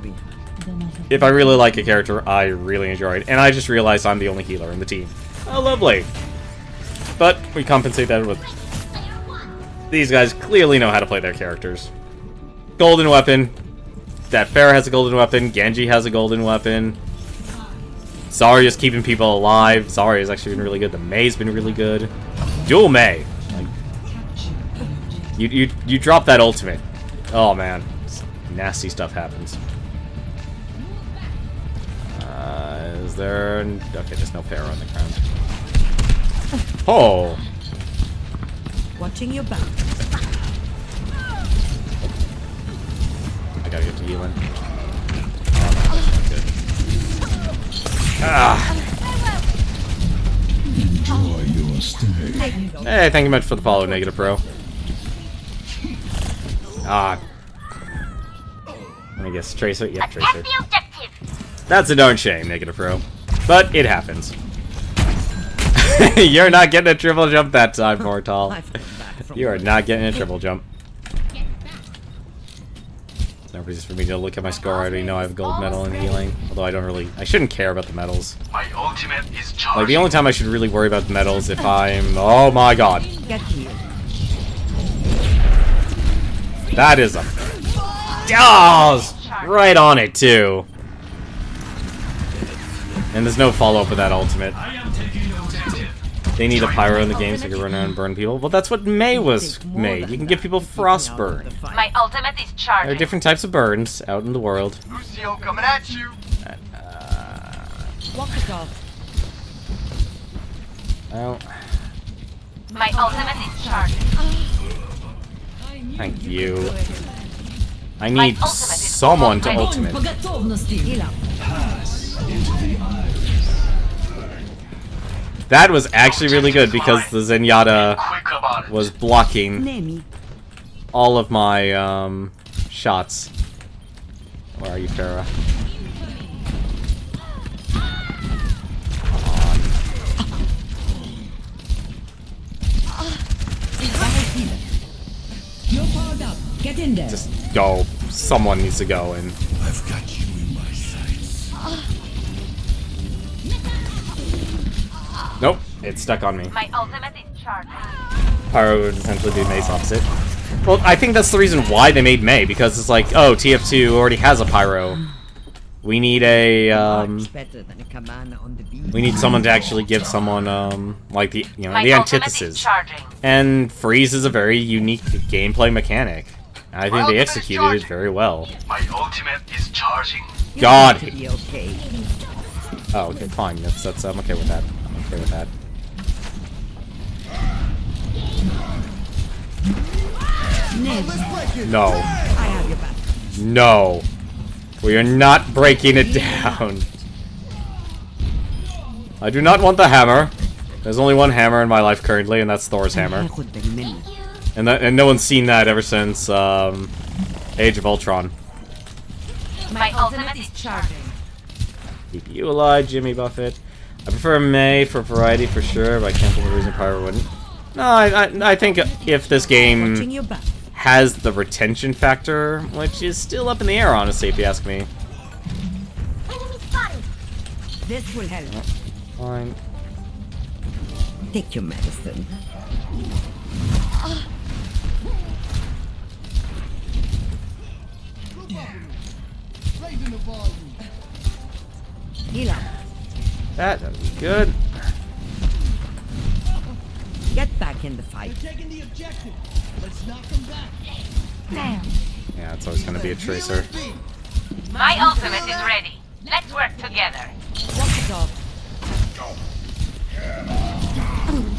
If I really like a character, I really enjoy it. And I just realized I'm the only healer in the team. Oh, lovely. But we compensate that with... These guys clearly know how to play their characters. Golden weapon. That Pharah has a golden weapon. Genji has a golden weapon. Zarya's keeping people alive. Zarya's actually been really good. The May's been really good. Dual May. Like, you drop that ultimate. Oh man, nasty stuff happens. Is there? Okay, there's no Pharah on the ground. Oh. Watching your back. I gotta get to healing. Oh no, that's not good. Ah. Enjoy your stay. Hey, thank you much for the follow, Negative Pro. Ah. I guess Tracer. Yeah, Tracer. That's a darn shame, Negative Pro. But it happens. You're not getting a triple jump that time, Mortal. You are not getting a triple jump. No reason for me to look at my score. I already know I have a gold medal in healing. Although I don't really... I shouldn't care about the medals. My ultimate is charged. Like, the only time I should really worry about the medals if I'm... Oh my god. That is a... Oh, right on it, too. And there's no follow-up with that ultimate. They need a pyro in the game so you can run around and burn people. Well, that's what May was made. You can give people frostburn. My ultimate is charging. There are different types of burns out in the world. Lucio coming at you. Walk it off. Well, My ultimate is charging. thank you. I need someone to ultimate. That was actually really good because the Zenyatta was blocking all of my shots. Where are you, Pharah? You're powered up. Get in there. Just go. Someone needs to go and... I've got you in my sights. Nope, it's stuck on me. My ultimate is charging. Pyro would essentially be May's opposite. Well, I think that's the reason why they made May, because it's like, oh, TF2 already has a Pyro. We need a, we need someone to actually give someone, like the, you know, the antithesis. And Freeze is a very unique gameplay mechanic. I think they executed it very well. My ultimate is charging. God. Oh, okay, fine. That's I'm okay with that. I'm okay with that. No. No. We are not breaking it down. I do not want the hammer. There's only one hammer in my life currently, and that's Thor's hammer. And no one's seen that ever since Age of Ultron. My ultimate is charging. Keep you alive, Jimmy Buffett. I prefer May for variety for sure, but I can't think of a reason Pyro wouldn't. No, I think if this game has the retention factor, which is still up in the air, honestly, if you ask me. This will help. Fine. Take your medicine. Heal up. That would be good. Get back in the fight. Taking the objective. Let's knock them back. Yeah, it's always gonna be a tracer. My ultimate is ready. Let's work together. Walk it off.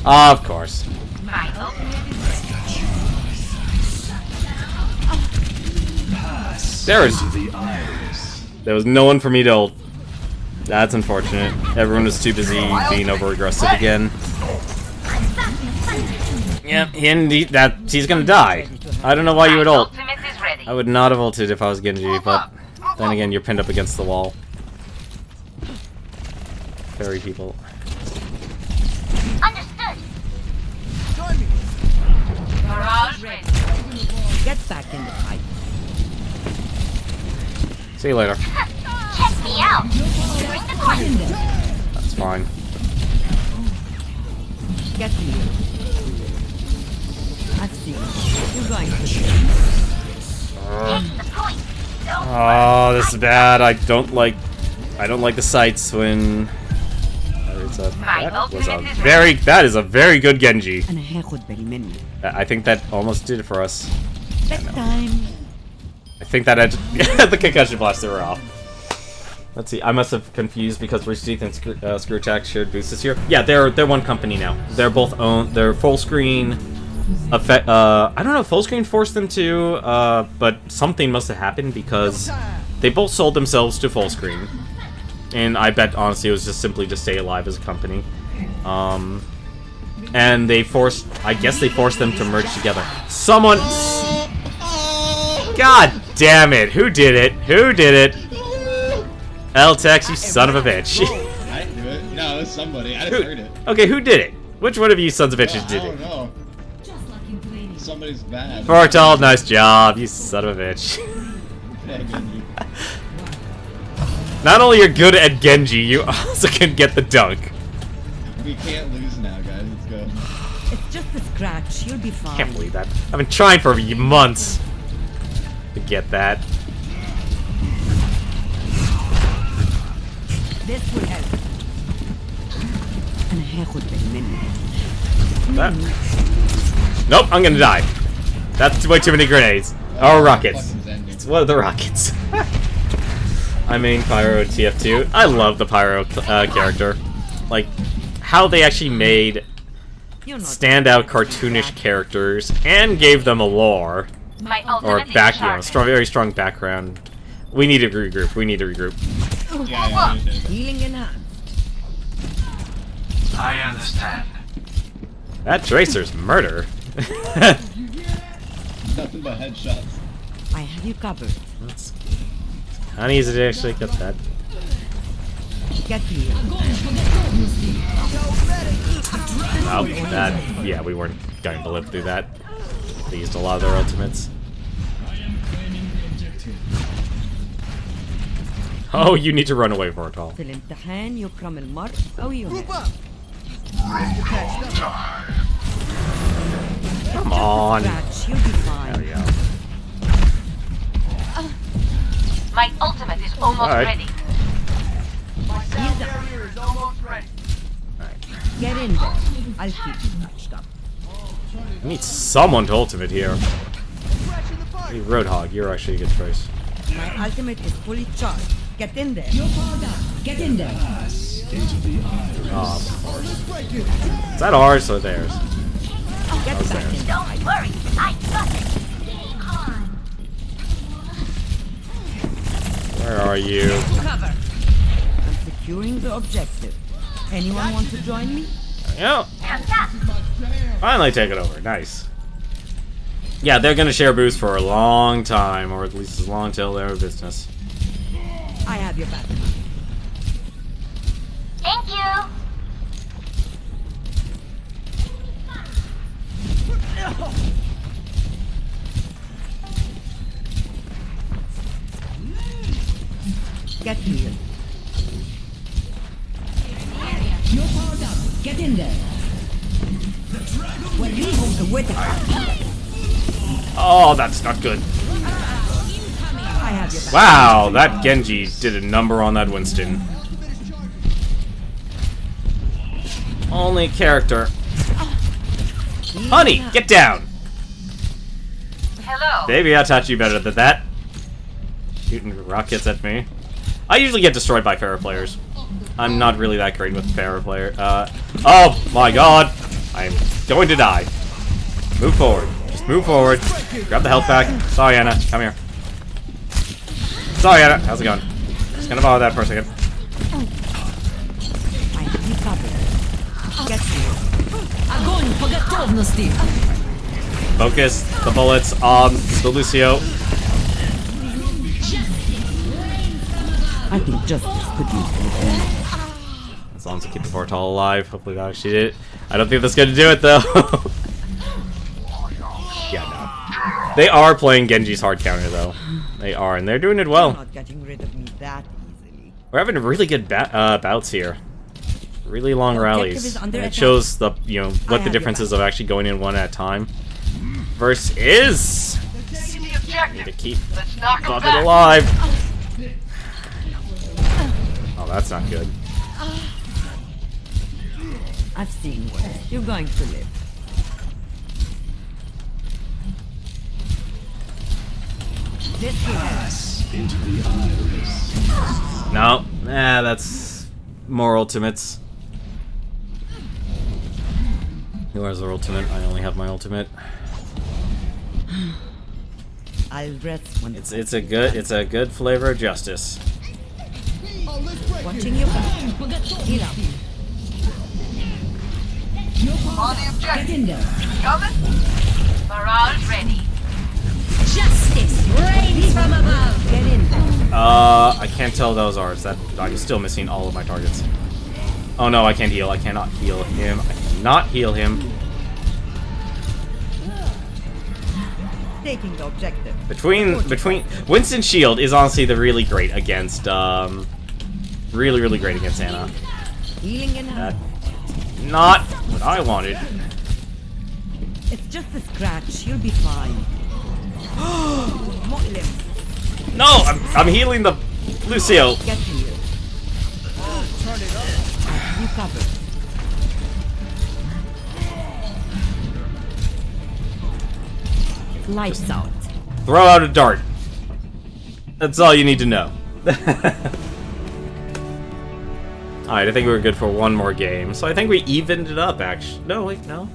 Of course. My ultimate is ready. There was no one for me to ult. That's unfortunate. Everyone was too busy being over aggressive again. Yep, he's gonna die. I don't know why you would ult. Ultimate is ready. I would not have ulted if I was Genji, but then again, you're pinned up against the wall. Fairy people. Understood. Barrage ready. Get back in the fight. See you later. Check me out. Bring the corner. That's fine. Get me. I see. You're going to The point. Oh, this is bad. I don't like the sights when that is a very good Genji. I think that almost did it for us. Bedtime. I think that the concussion blaster were off. Let's see. I must have confused because Rooster Teeth and Screw Attack shared boosts this year. Yeah, they're one company now. They're both owned. They're full screen. I don't know if full screen forced them to, but something must have happened because they both sold themselves to full screen. And I bet, honestly, it was just simply to stay alive as a company. And I guess they forced them to merge together. Someone... God damn it! Who did it? Who did it? L-Tex, you son of a bitch. I didn't do it. No, it was somebody. I just heard it. Okay, who did it? Which one of you sons of bitches did I it? don't know. Somebody's bad. Vortal, nice job, you son of a bitch. Yeah, Genji. Not only you're good at Genji, you also can get the dunk. We can't lose now, guys. Let's go. It's just a scratch. You'll be fine. Can't believe that. I've been trying for months to get that. This will help. Nope, I'm gonna die. That's way too many grenades. Or rockets. It's one of the rockets. I main Pyro TF2. I love the Pyro character. Like, how they actually made standout cartoonish characters and gave them a lore. Or very strong background. We need to regroup. We need to regroup. Yeah, Healing enough. I understand. That Tracer's murder. Nothing but headshots. I have you covered. That's not easy to actually get that. Get me. Oh, that. Yeah, we weren't going to live through that. They used a lot of their ultimates. Oh, you need to run away, Vortal. في الامتحان يكرم المرء أو يهان. Come on. You'll be fine. There we go. My ultimate is almost ready. Barrier is almost ready. Get in there. I'll keep you touched up. I need someone to ultimate here. Hey, Roadhog, you're actually a good choice. My ultimate is fully charged. Get in there. You're powered up. Get in there. Is that ours or theirs? Get back in there. Don't worry, I got it. Where are you? Cover. I'm securing the objective. Anyone want to join me? Yeah. Finally take it over. Nice. Yeah, they're gonna share boost for a long time, or at least as long till they're business. I have your back. Thank you. Get here. You're powered up. Get in there. Well, you hold the winner. Oh, that's not good. I have your back. Wow, that Genji did a number on that Winston. Only character. Honey, get down! Hello. Maybe I'll touch you better than that. Shooting rockets at me. I usually get destroyed by Pharah players. I'm not really that great with Pharah player. Oh my god! I'm going to die. Move forward. Just move forward. Grab the health back. Sorry, Anna. Come here. Sorry, Anna. How's it going? Just gonna follow that for a second. Focus the bullets on the Lucio. I think justice could use it. As long as I keep the Vortal alive, hopefully that actually did it. I don't think that's gonna do it though. Yeah, no. They are playing Genji's hard counter though. They are, and they're doing it well. Not getting rid of me that easily. We're having really good bouts here. Really long rallies. And it shows the what the difference is of actually going in one at a time. Versus need to keep Buffett alive. Oh, that's not good. I've seen worse. You're going to live. Into the iris. No, that's more ultimates. Who has their ultimate? I only have my ultimate. I'll rest when it's a good flavor of justice. Watching your back. Heal up. On the objective. Get in there. Coming. Barrage ready. Justice reigns from above. Get in there. I can't tell those ours. That I'm still missing all of my targets. Oh no, I can't heal. I cannot heal him. I cannot heal him. Taking the objective. Between Winston's shield is honestly the really great against really great against Anna. Healing in her. Not what I wanted. It's just a scratch. You'll be fine. No, I'm healing the Lucio. Get healed. Turn it up. You covered. Lights out. Throw out a dart. That's all you need to know. Alright, I think we were good for one more game. So I think we evened it up, actually. No, wait, no.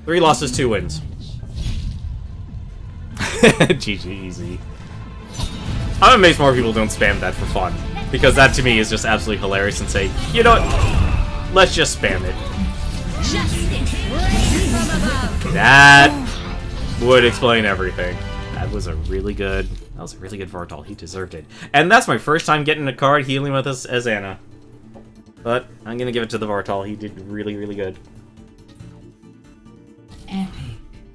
3 losses, 2 wins. GG, easy. I'm amazed more people don't spam that for fun. Because that, to me, is just absolutely hilarious and say, you know what? Let's just spam it. That would explain everything. That was a really good Vartal. He deserved it. And that's my first time getting a card healing with us as Anna. But I'm gonna give it to the Vartal. He did really, really good. Epic.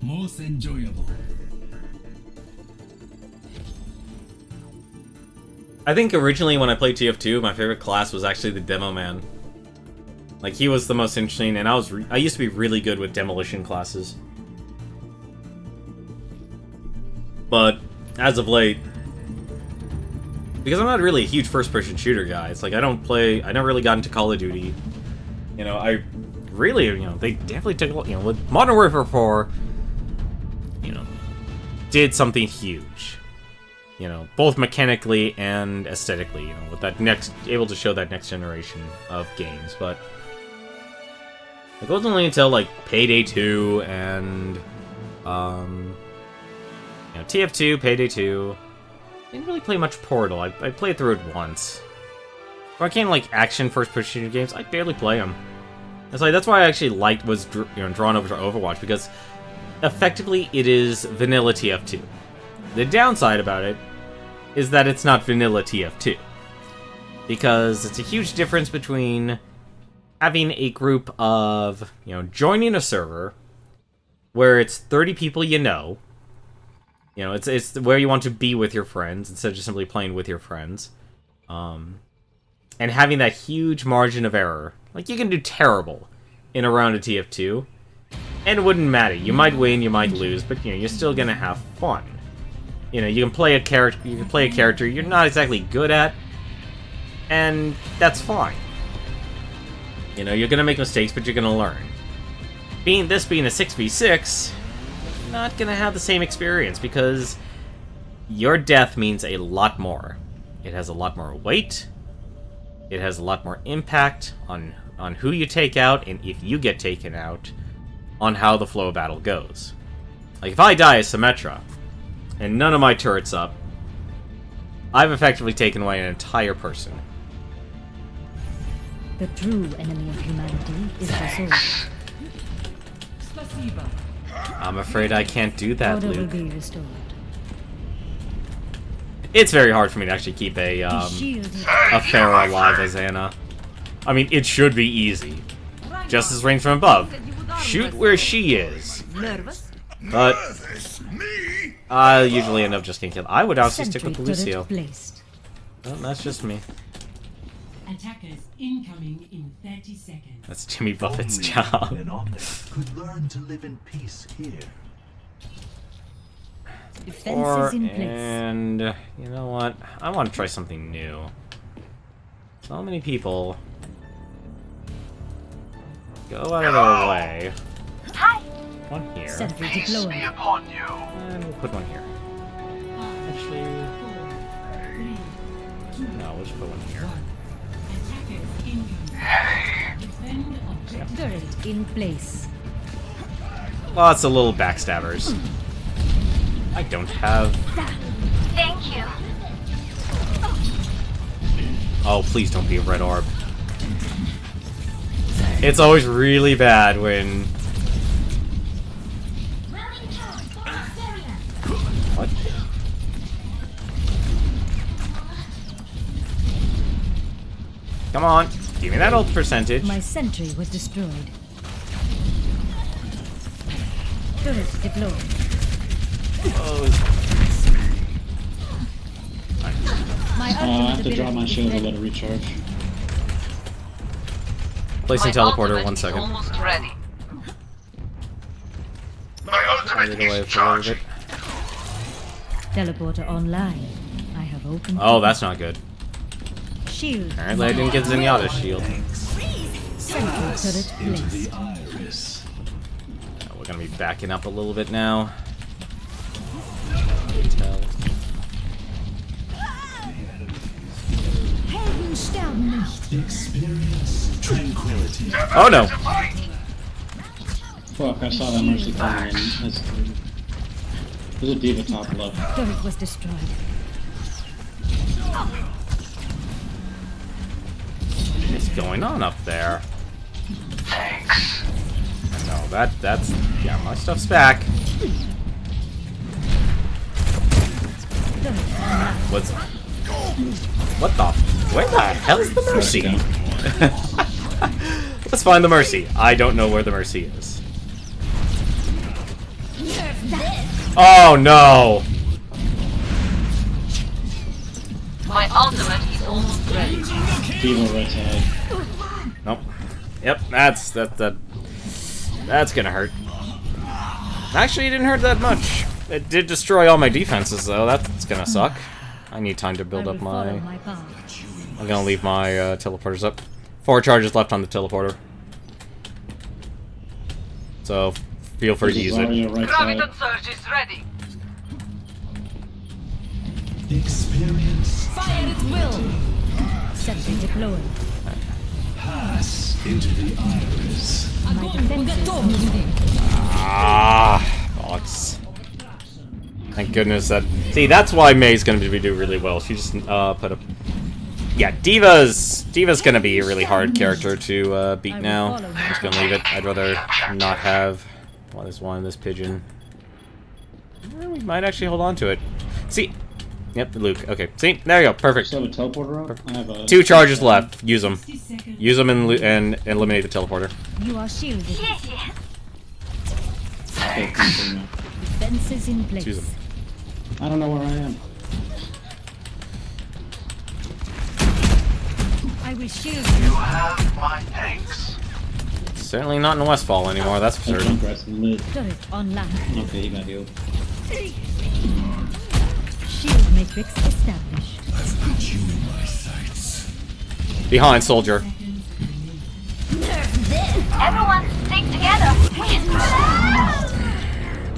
Most enjoyable. I think originally when I played TF2, my favorite class was actually the Demo Man. Like, he was the most interesting, and I used to be really good with demolition classes. But as of late, because I'm not really a huge first-person shooter guy, it's like I never really got into Call of Duty. You know, I really, they definitely took, with Modern Warfare 4, did something huge. Both mechanically and aesthetically, with that able to show that next generation of games, but it wasn't only until, like, Payday 2 and, TF2, Payday 2. Didn't really play much Portal. I played through it once. But I can't like action first-person shooter games. I barely play them. It's like that's why I actually was drawn over to Overwatch, because effectively it is vanilla TF2. The downside about it is that it's not vanilla TF2, because it's a huge difference between having a group of joining a server where it's 30 people it's where you want to be with your friends instead of just simply playing with your friends. And having that huge margin of error. Like, you can do terrible in a round of TF2, and it wouldn't matter. You might win, you might lose, but you're still gonna have fun. You can play a character you're not exactly good at, and that's fine. You know, you're gonna make mistakes, but you're gonna learn. Being a 6v6, you're not gonna have the same experience because your death means a lot more. It has a lot more weight. It has a lot more impact on who you take out and if you get taken out, on how the flow of battle goes. Like, if I die as Symmetra, and none of my turrets up, I've effectively taken away an entire person. The true enemy of humanity is the soul. I'm afraid I can't do that, Order will Luke. be restored. It's very hard for me to actually keep a Pharaoh alive as Anna. I mean, it should be easy. Just as range from above. Shoot where she is. But I usually end up just getting killed. I would actually stick with Lucio. Well, that's just me. Attackers incoming in 30 seconds. That's Jimmy Buffett's job. An omnic could learn to live in peace here. And you know what? I want to try something new. So many people go out of their way. One here. Peace be upon you. And we'll put one here. Actually, no, we'll just put one here. Turret in place. Lots of little backstabbers. I don't have... Thank you. Oh, please don't be a red orb. It's always really bad when... What? Come on, give me that ult percentage. My sentry was destroyed. Turret deployed. I have to drop my shield to let it recharge. Placing teleporter, 1 second. Almost ready. My ultimate is charging. Teleporter online. I have opened. Oh, that's not good. Shield. Apparently I didn't get Zenyatta's shield. Sentry turret placed. We're gonna be backing up a little bit now. Experience tranquility. Oh no! Fuck, I saw that Mercy coming in. There's a diva top left. Turret was destroyed. What's going on up there? Thanks. No, that's... Yeah, my stuff's back. What's... What the... Where the hell is the Mercy? Let's find the Mercy. I don't know where the Mercy is. Oh no! My ultimate is almost ready. Diva right side. Nope. Yep, that's gonna hurt. Actually, it didn't hurt that much. It did destroy all my defenses, though. That's gonna suck. I need time to build up my... I'm gonna leave my teleporters up. 4 charges left on the teleporter. So, feel free to use it. Graviton surge is ready. Experience Fire at will. Sentry deployed. pass into the iris. My defenses. Ah, bollocks. Thank goodness that... See, that's why May's gonna do really well. She just put a... Yeah, Diva's gonna be a really hard character to beat now. I'm just gonna leave it. I'd rather not have... What is one of this pigeon? We might actually hold on to it. See... Yep, Luke. Okay. See? There you go. Perfect. Still have a teleporter up? I have a... 2 charges left. Use them. Use them and eliminate the teleporter. You are shielded. Okay, continue. Defenses in place. Use them. I don't know where I am. I will shield You you. have my thanks. Certainly not in Westfall anymore, that's for certain. Turret online. Okay, he got healed. Shield matrix established. I've put you in my sights. Behind, soldier. Everyone, stick together.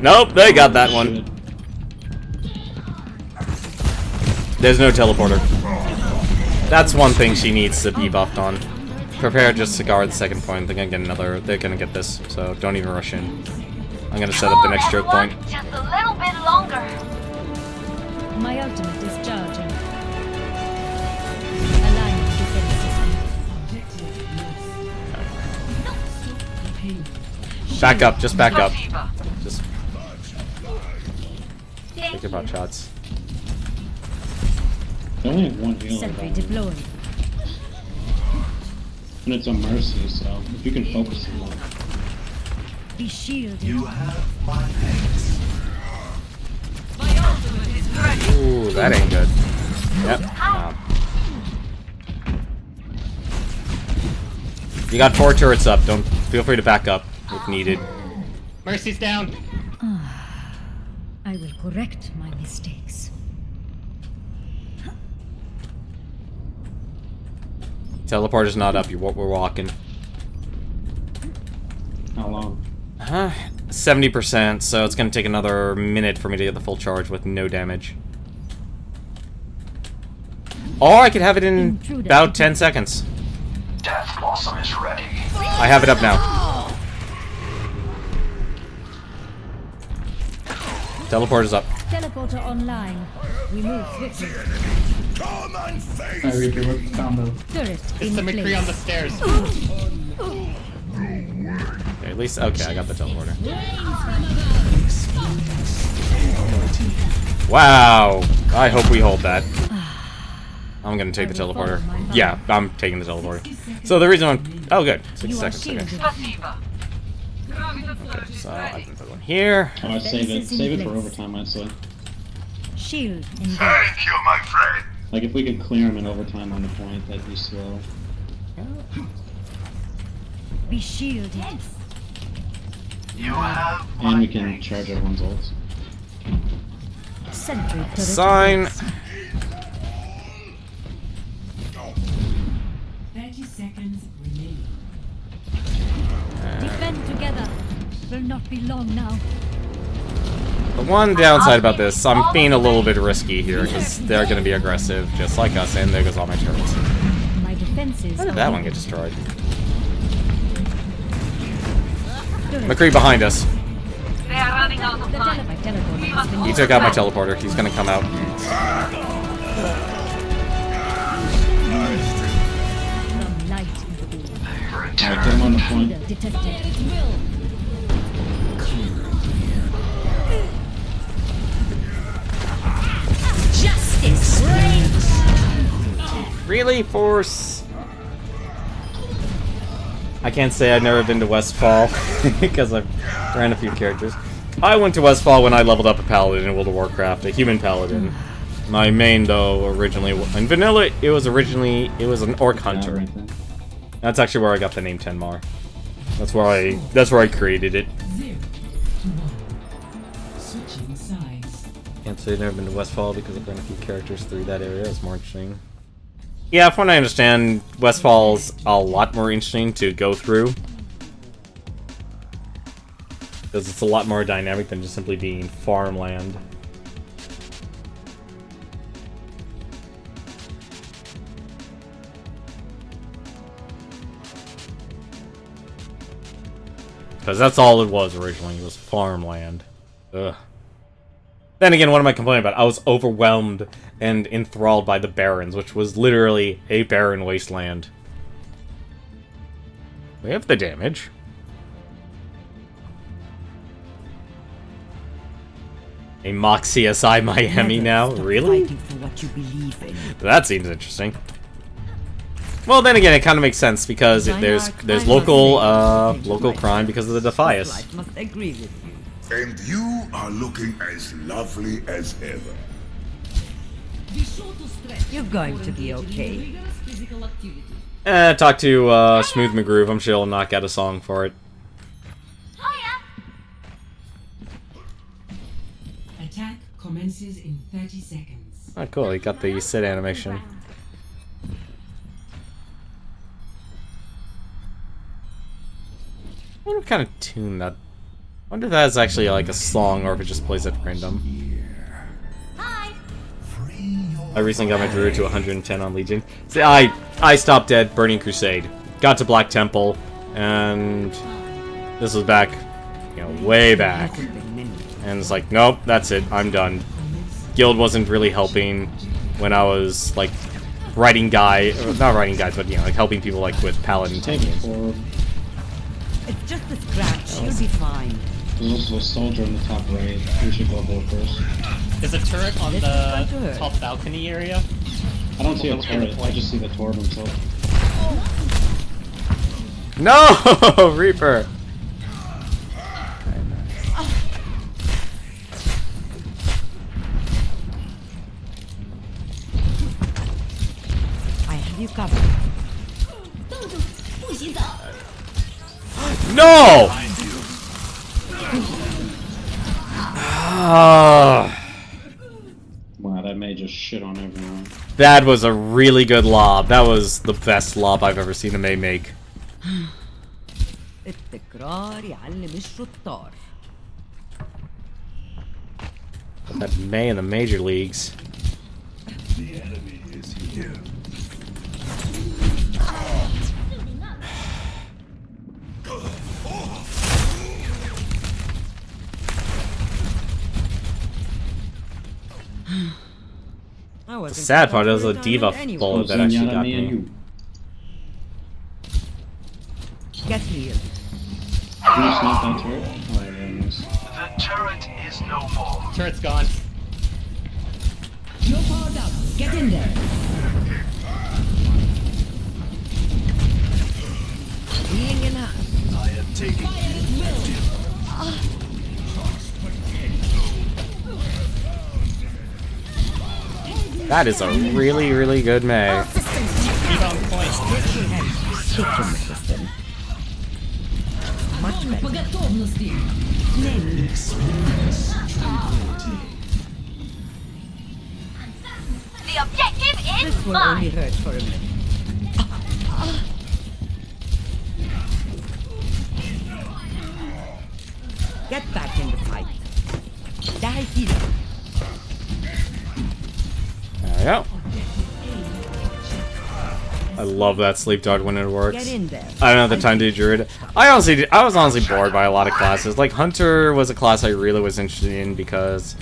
Nope, they got that one. There's no teleporter. That's one thing she needs to be buffed on. Prepare just to guard the second point. They're gonna get another. They're gonna get this, so don't even rush in. I'm gonna set up the next choke point. Just a little bit longer. My ultimate is charging. Aligning defense system. Back up, just back up. Just take your pot shots. I only have one healer. Sentry deployed. And it's a mercy, so if you can focus on that. Be shielded. You have my thanks. Ooh, that ain't good. Yep. You got 4 turrets up. Don't feel free to back up if needed. Mercy's down. I will correct my mistakes. Teleporter's not up. We're walking. How long? 70%, so it's gonna take another minute for me to get the full charge with no damage. Or I could have it in about 10 seconds. Death Blossom is ready. I have it up now. Teleporter's up. Teleporter online. We move swiftly. Come and face I read your combo. Turret It's the in McCree place. on the stairs. Okay, at least, okay, I got the teleporter. Wow! I hope we hold that. I'm gonna take the teleporter. Yeah, I'm taking the teleporter. So the reason I'm... Oh, good. 6 seconds. Okay. So I can put one here. Oh, I'd save it. Save it for overtime, I'd say. Shield engaged. Thank you, my friend. Like, if we could clear him in overtime on the point, that'd be slow. Be shielded. You have And we can charge everyone's ults. Sentry turret. Sign. 30 seconds remaining. Defend together. Will not be long now. The one downside about this, I'm being a little bit risky here, because they're going to be aggressive, just like us, and there goes all my turrets. My defenses. How did that one get destroyed? McCree behind us. They are running out of time. My teleporter has been He took out my teleporter. He's going to come out. from light into being. Alright, get him on the point. Leader detected. Justice reigns. Really, Force? I can't say I've never been to Westfall, because I've ran a few characters. I went to Westfall when I leveled up a paladin in World of Warcraft, a human paladin. My main, though, originally in vanilla, it was an orc hunter. That's actually where I got the name Tenmar. That's where I created it. 0 to 1. Switching sides. Can't say I've never been to Westfall because I've run a few characters through that area. It's more interesting. Yeah, from what I understand, Westfall's a lot more interesting to go through. Because it's a lot more dynamic than just simply being farmland. Because that's all it was originally, was farmland. Ugh. Then again, what am I complaining about? I was overwhelmed and enthralled by the Barrens, which was literally a barren wasteland. We have the damage. A mock CSI Miami now? Really? For what you believe in. That seems interesting. Well, then again, it kind of makes sense because there's local crime because of the Defias. I must agree with you. And you are looking as lovely as ever. Be sure to stretch. You're going to be okay. Rigorous physical activity. Talk to Smooth McGroove. I'm sure he'll knock out a song for it. Attack commences in 30 seconds. Oh, cool. He got the sit animation. wonder what kind of tune that... I wonder if that is actually like a song or if it just plays at random. I recently got my druid to 110 on Legion. See, I stopped at Burning Crusade. Got to Black Temple, and this was back, you know, way back. And it's like, nope, that's it, I'm done. Guild wasn't really helping when I was, like, writing guides, not writing guides, but, you know, like, helping people, like, with Paladin tanking. It's just a scratch, you'll be fine. There's also a soldier in the top right. We should go hold first. There's a turret on the top balcony area. I don't see a turret, I just see the Torb himself. No! Reaper! I have you covered. No! Wow, that may just shit on everyone. That was a really good lob. That was the best lob I've ever seen a Mei make. التكرار يعلم الشطار. But that Mei in the major leagues. The enemy is here. The sad part is a diva bullet that actually got me. Get healed. Can you snap that turret? Oh, yeah, nice. The turret is no more. Turret's gone. You're powered up. Get in there. Healing in hand. I am taking That is a really, really good Mei. Keep on point. Much better. Готовности. The objective is This will only mine. hurt for a minute. Get back in the fight. Die healer. There we go. I love that sleep dart when it works. Get in there. I don't have the time to do druid. I was honestly bored by a lot of classes. Like Hunter was a class I really was interested in because,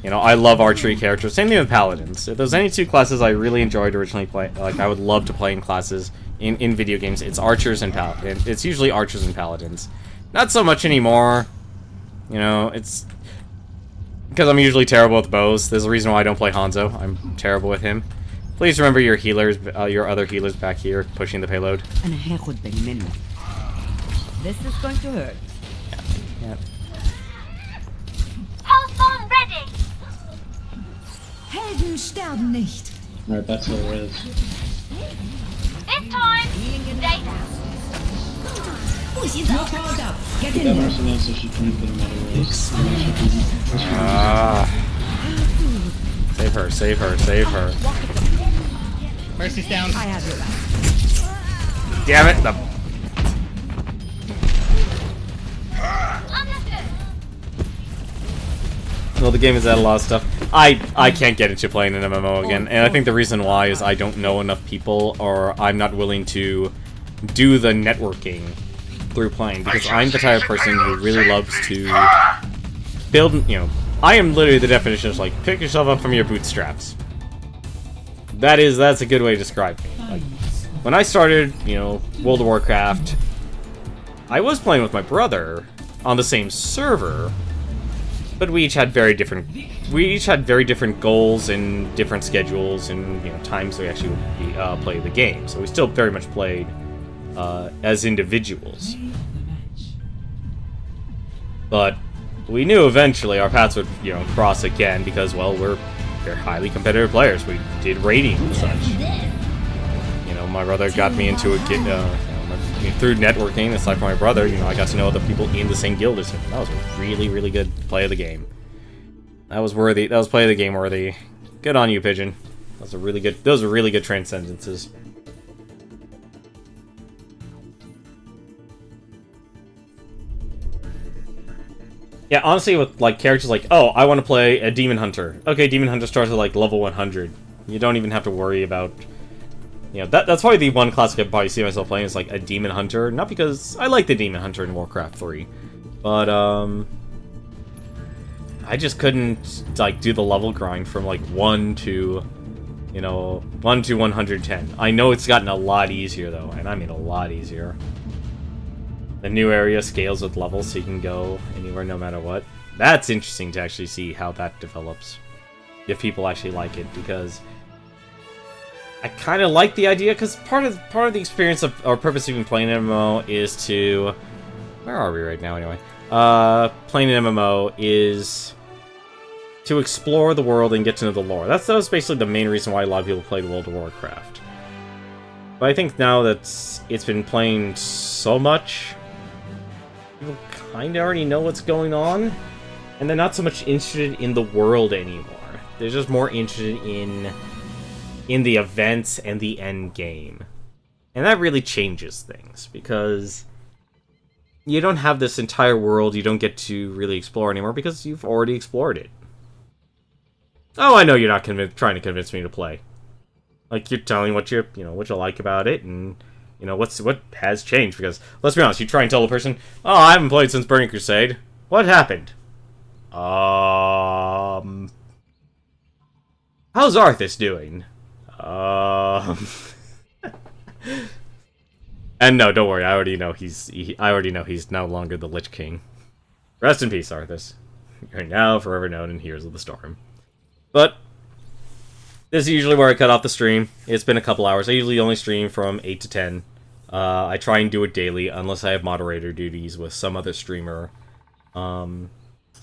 you know, I love archery characters. Same thing with paladins. If there's any two classes I really enjoyed originally play, like I would love to play in classes in video games, it's archers and paladins. It's usually archers and paladins. Not so much anymore. You know, it's because I'm usually terrible with bows. There's a reason why I don't play Hanzo. I'm terrible with him. Please remember your healers, your other healers back here pushing the payload. أنا هاخد بالي منه. This is going to hurt. Yeah. Pulse on ready. Helden sterben nicht. Alright, that's what it is. This time, stay down. You're powered up. Get That in there. mercenary so she couldn't get him out of race. Save her, save her, save her. Mercy's down. I have your back. Damn it! The well, the game has had a lot of stuff. I can't get into playing an MMO again, and I think the reason why is I don't know enough people, or I'm not willing to do the networking through playing, because I'm the type of person who really loves to build, you know, I am literally the definition of, like, pick yourself up from your bootstraps. That's a good way to describe me. Like, when I started, you know, World of Warcraft, I was playing with my brother on the same server, but we each had very different goals and different schedules and, you know, times we actually would play the game. So we still very much played as individuals. But we knew eventually our paths would, you know, cross again because, well, we're highly competitive players. We did raiding and such. You know, my brother got me into through networking. Aside from my brother, you know, I got to know other people in the same guild as him. That was a really, really good play of the game. That was worthy. That was play of the game worthy. Good on you, Pigeon. Those are really good. Those are really good transcendences. Yeah, honestly, with like characters like, oh, I want to play a Demon Hunter. Okay, Demon Hunter starts at like level 100. You don't even have to worry about, you know, that's probably the one class I could probably see myself playing is like a Demon Hunter. Not because I like the Demon Hunter in Warcraft 3, but I just couldn't like do the level grind from like 1 to, you know, 1 to 110. I know it's gotten a lot easier though, and I mean a lot easier. The new area scales with levels, so you can go anywhere no matter what. That's interesting to actually see how that develops. If people actually like it, because I kind of like the idea, because part of the experience of, or purpose of even playing an MMO is to... Where are we right now, anyway? Playing an MMO is to explore the world and get to know the lore. That was basically the main reason why a lot of people play World of Warcraft. But I think now that it's been playing so much, people kind of already know what's going on, and they're not so much interested in the world anymore. They're just more interested in the events and the end game. And that really changes things, because you don't have this entire world you don't get to really explore anymore, because you've already explored it. Oh, I know you're not trying to convince me to play. Like, you're telling what you like about it, and you know what has changed. Because let's be honest, you try and tell a person, "Oh, I haven't played since Burning Crusade." What happened? How's Arthas doing? And no, don't worry. I already know he's no longer the Lich King. Rest in peace, Arthas. You're now forever known in Heroes of the Storm. But this is usually where I cut off the stream. It's been a couple hours. I usually only stream from 8 to 10. I try and do it daily, unless I have moderator duties with some other streamer. So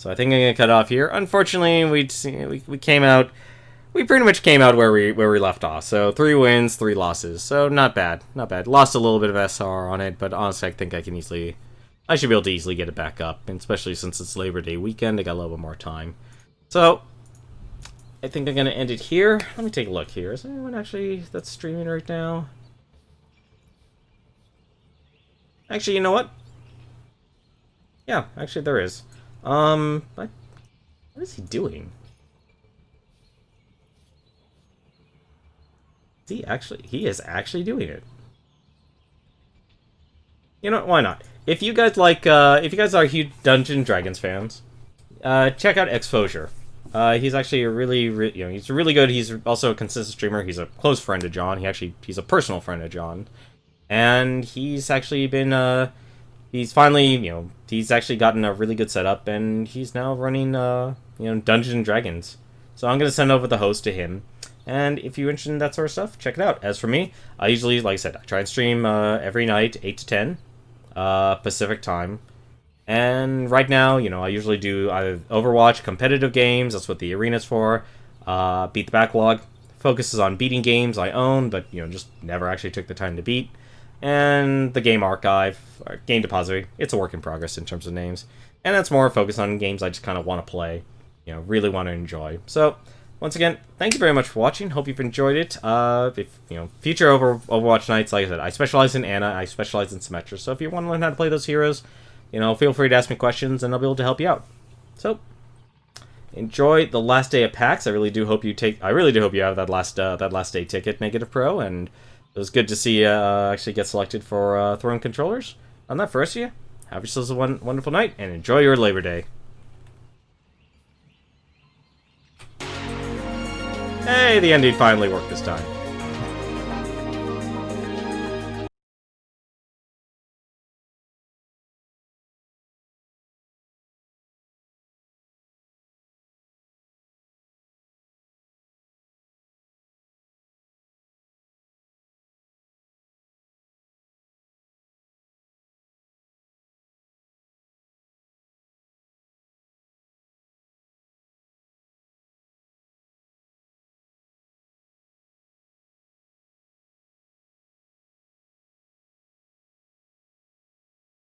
I think I'm gonna cut off here. Unfortunately, we came out. We pretty much came out where we left off. So 3 wins, 3 losses. So not bad, not bad. Lost a little bit of SR on it, but honestly, I think I should be able to easily get it back up. And especially since it's Labor Day weekend, I got a little bit more time. So I think I'm gonna end it here. Let me take a look here. Is anyone actually that's streaming right now? Actually, you know what? Yeah, actually there is. What is he doing? He is actually doing it. You know what, why not? If you guys are huge Dungeons & Dragons fans, check out Exposure. He's actually he's really good. He's also a consistent streamer. He's a close friend of John. He's a personal friend of John. And he's actually been, he's actually gotten a really good setup, and he's now running, Dungeons & Dragons. So I'm going to send over the host to him. And if you're interested in that sort of stuff, check it out. As for me, I usually, like I said, I try and stream every night, 8 to 10, Pacific time. And right now, I usually do either Overwatch, competitive games, that's what the arena's for, Beat the Backlog, focuses on beating games I own, but, just never actually took the time to beat, and the Game Archive, or Game Depository, it's a work in progress in terms of names, and that's more focused on games I just kind of want to play, really want to enjoy. So, once again, thank you very much for watching. Hope you've enjoyed it. If future Overwatch nights, like I said, I specialize in Ana, I specialize in Symmetra. So if you want to learn how to play those heroes, feel free to ask me questions, and I'll be able to help you out. So, enjoy the last day of PAX. I really do hope you have that last day ticket, Negative Pro, and it was good to see you actually get selected for Throne Controllers. On that, for the rest of you, have yourselves a wonderful night, and enjoy your Labor Day. Hey, the ending finally worked this time.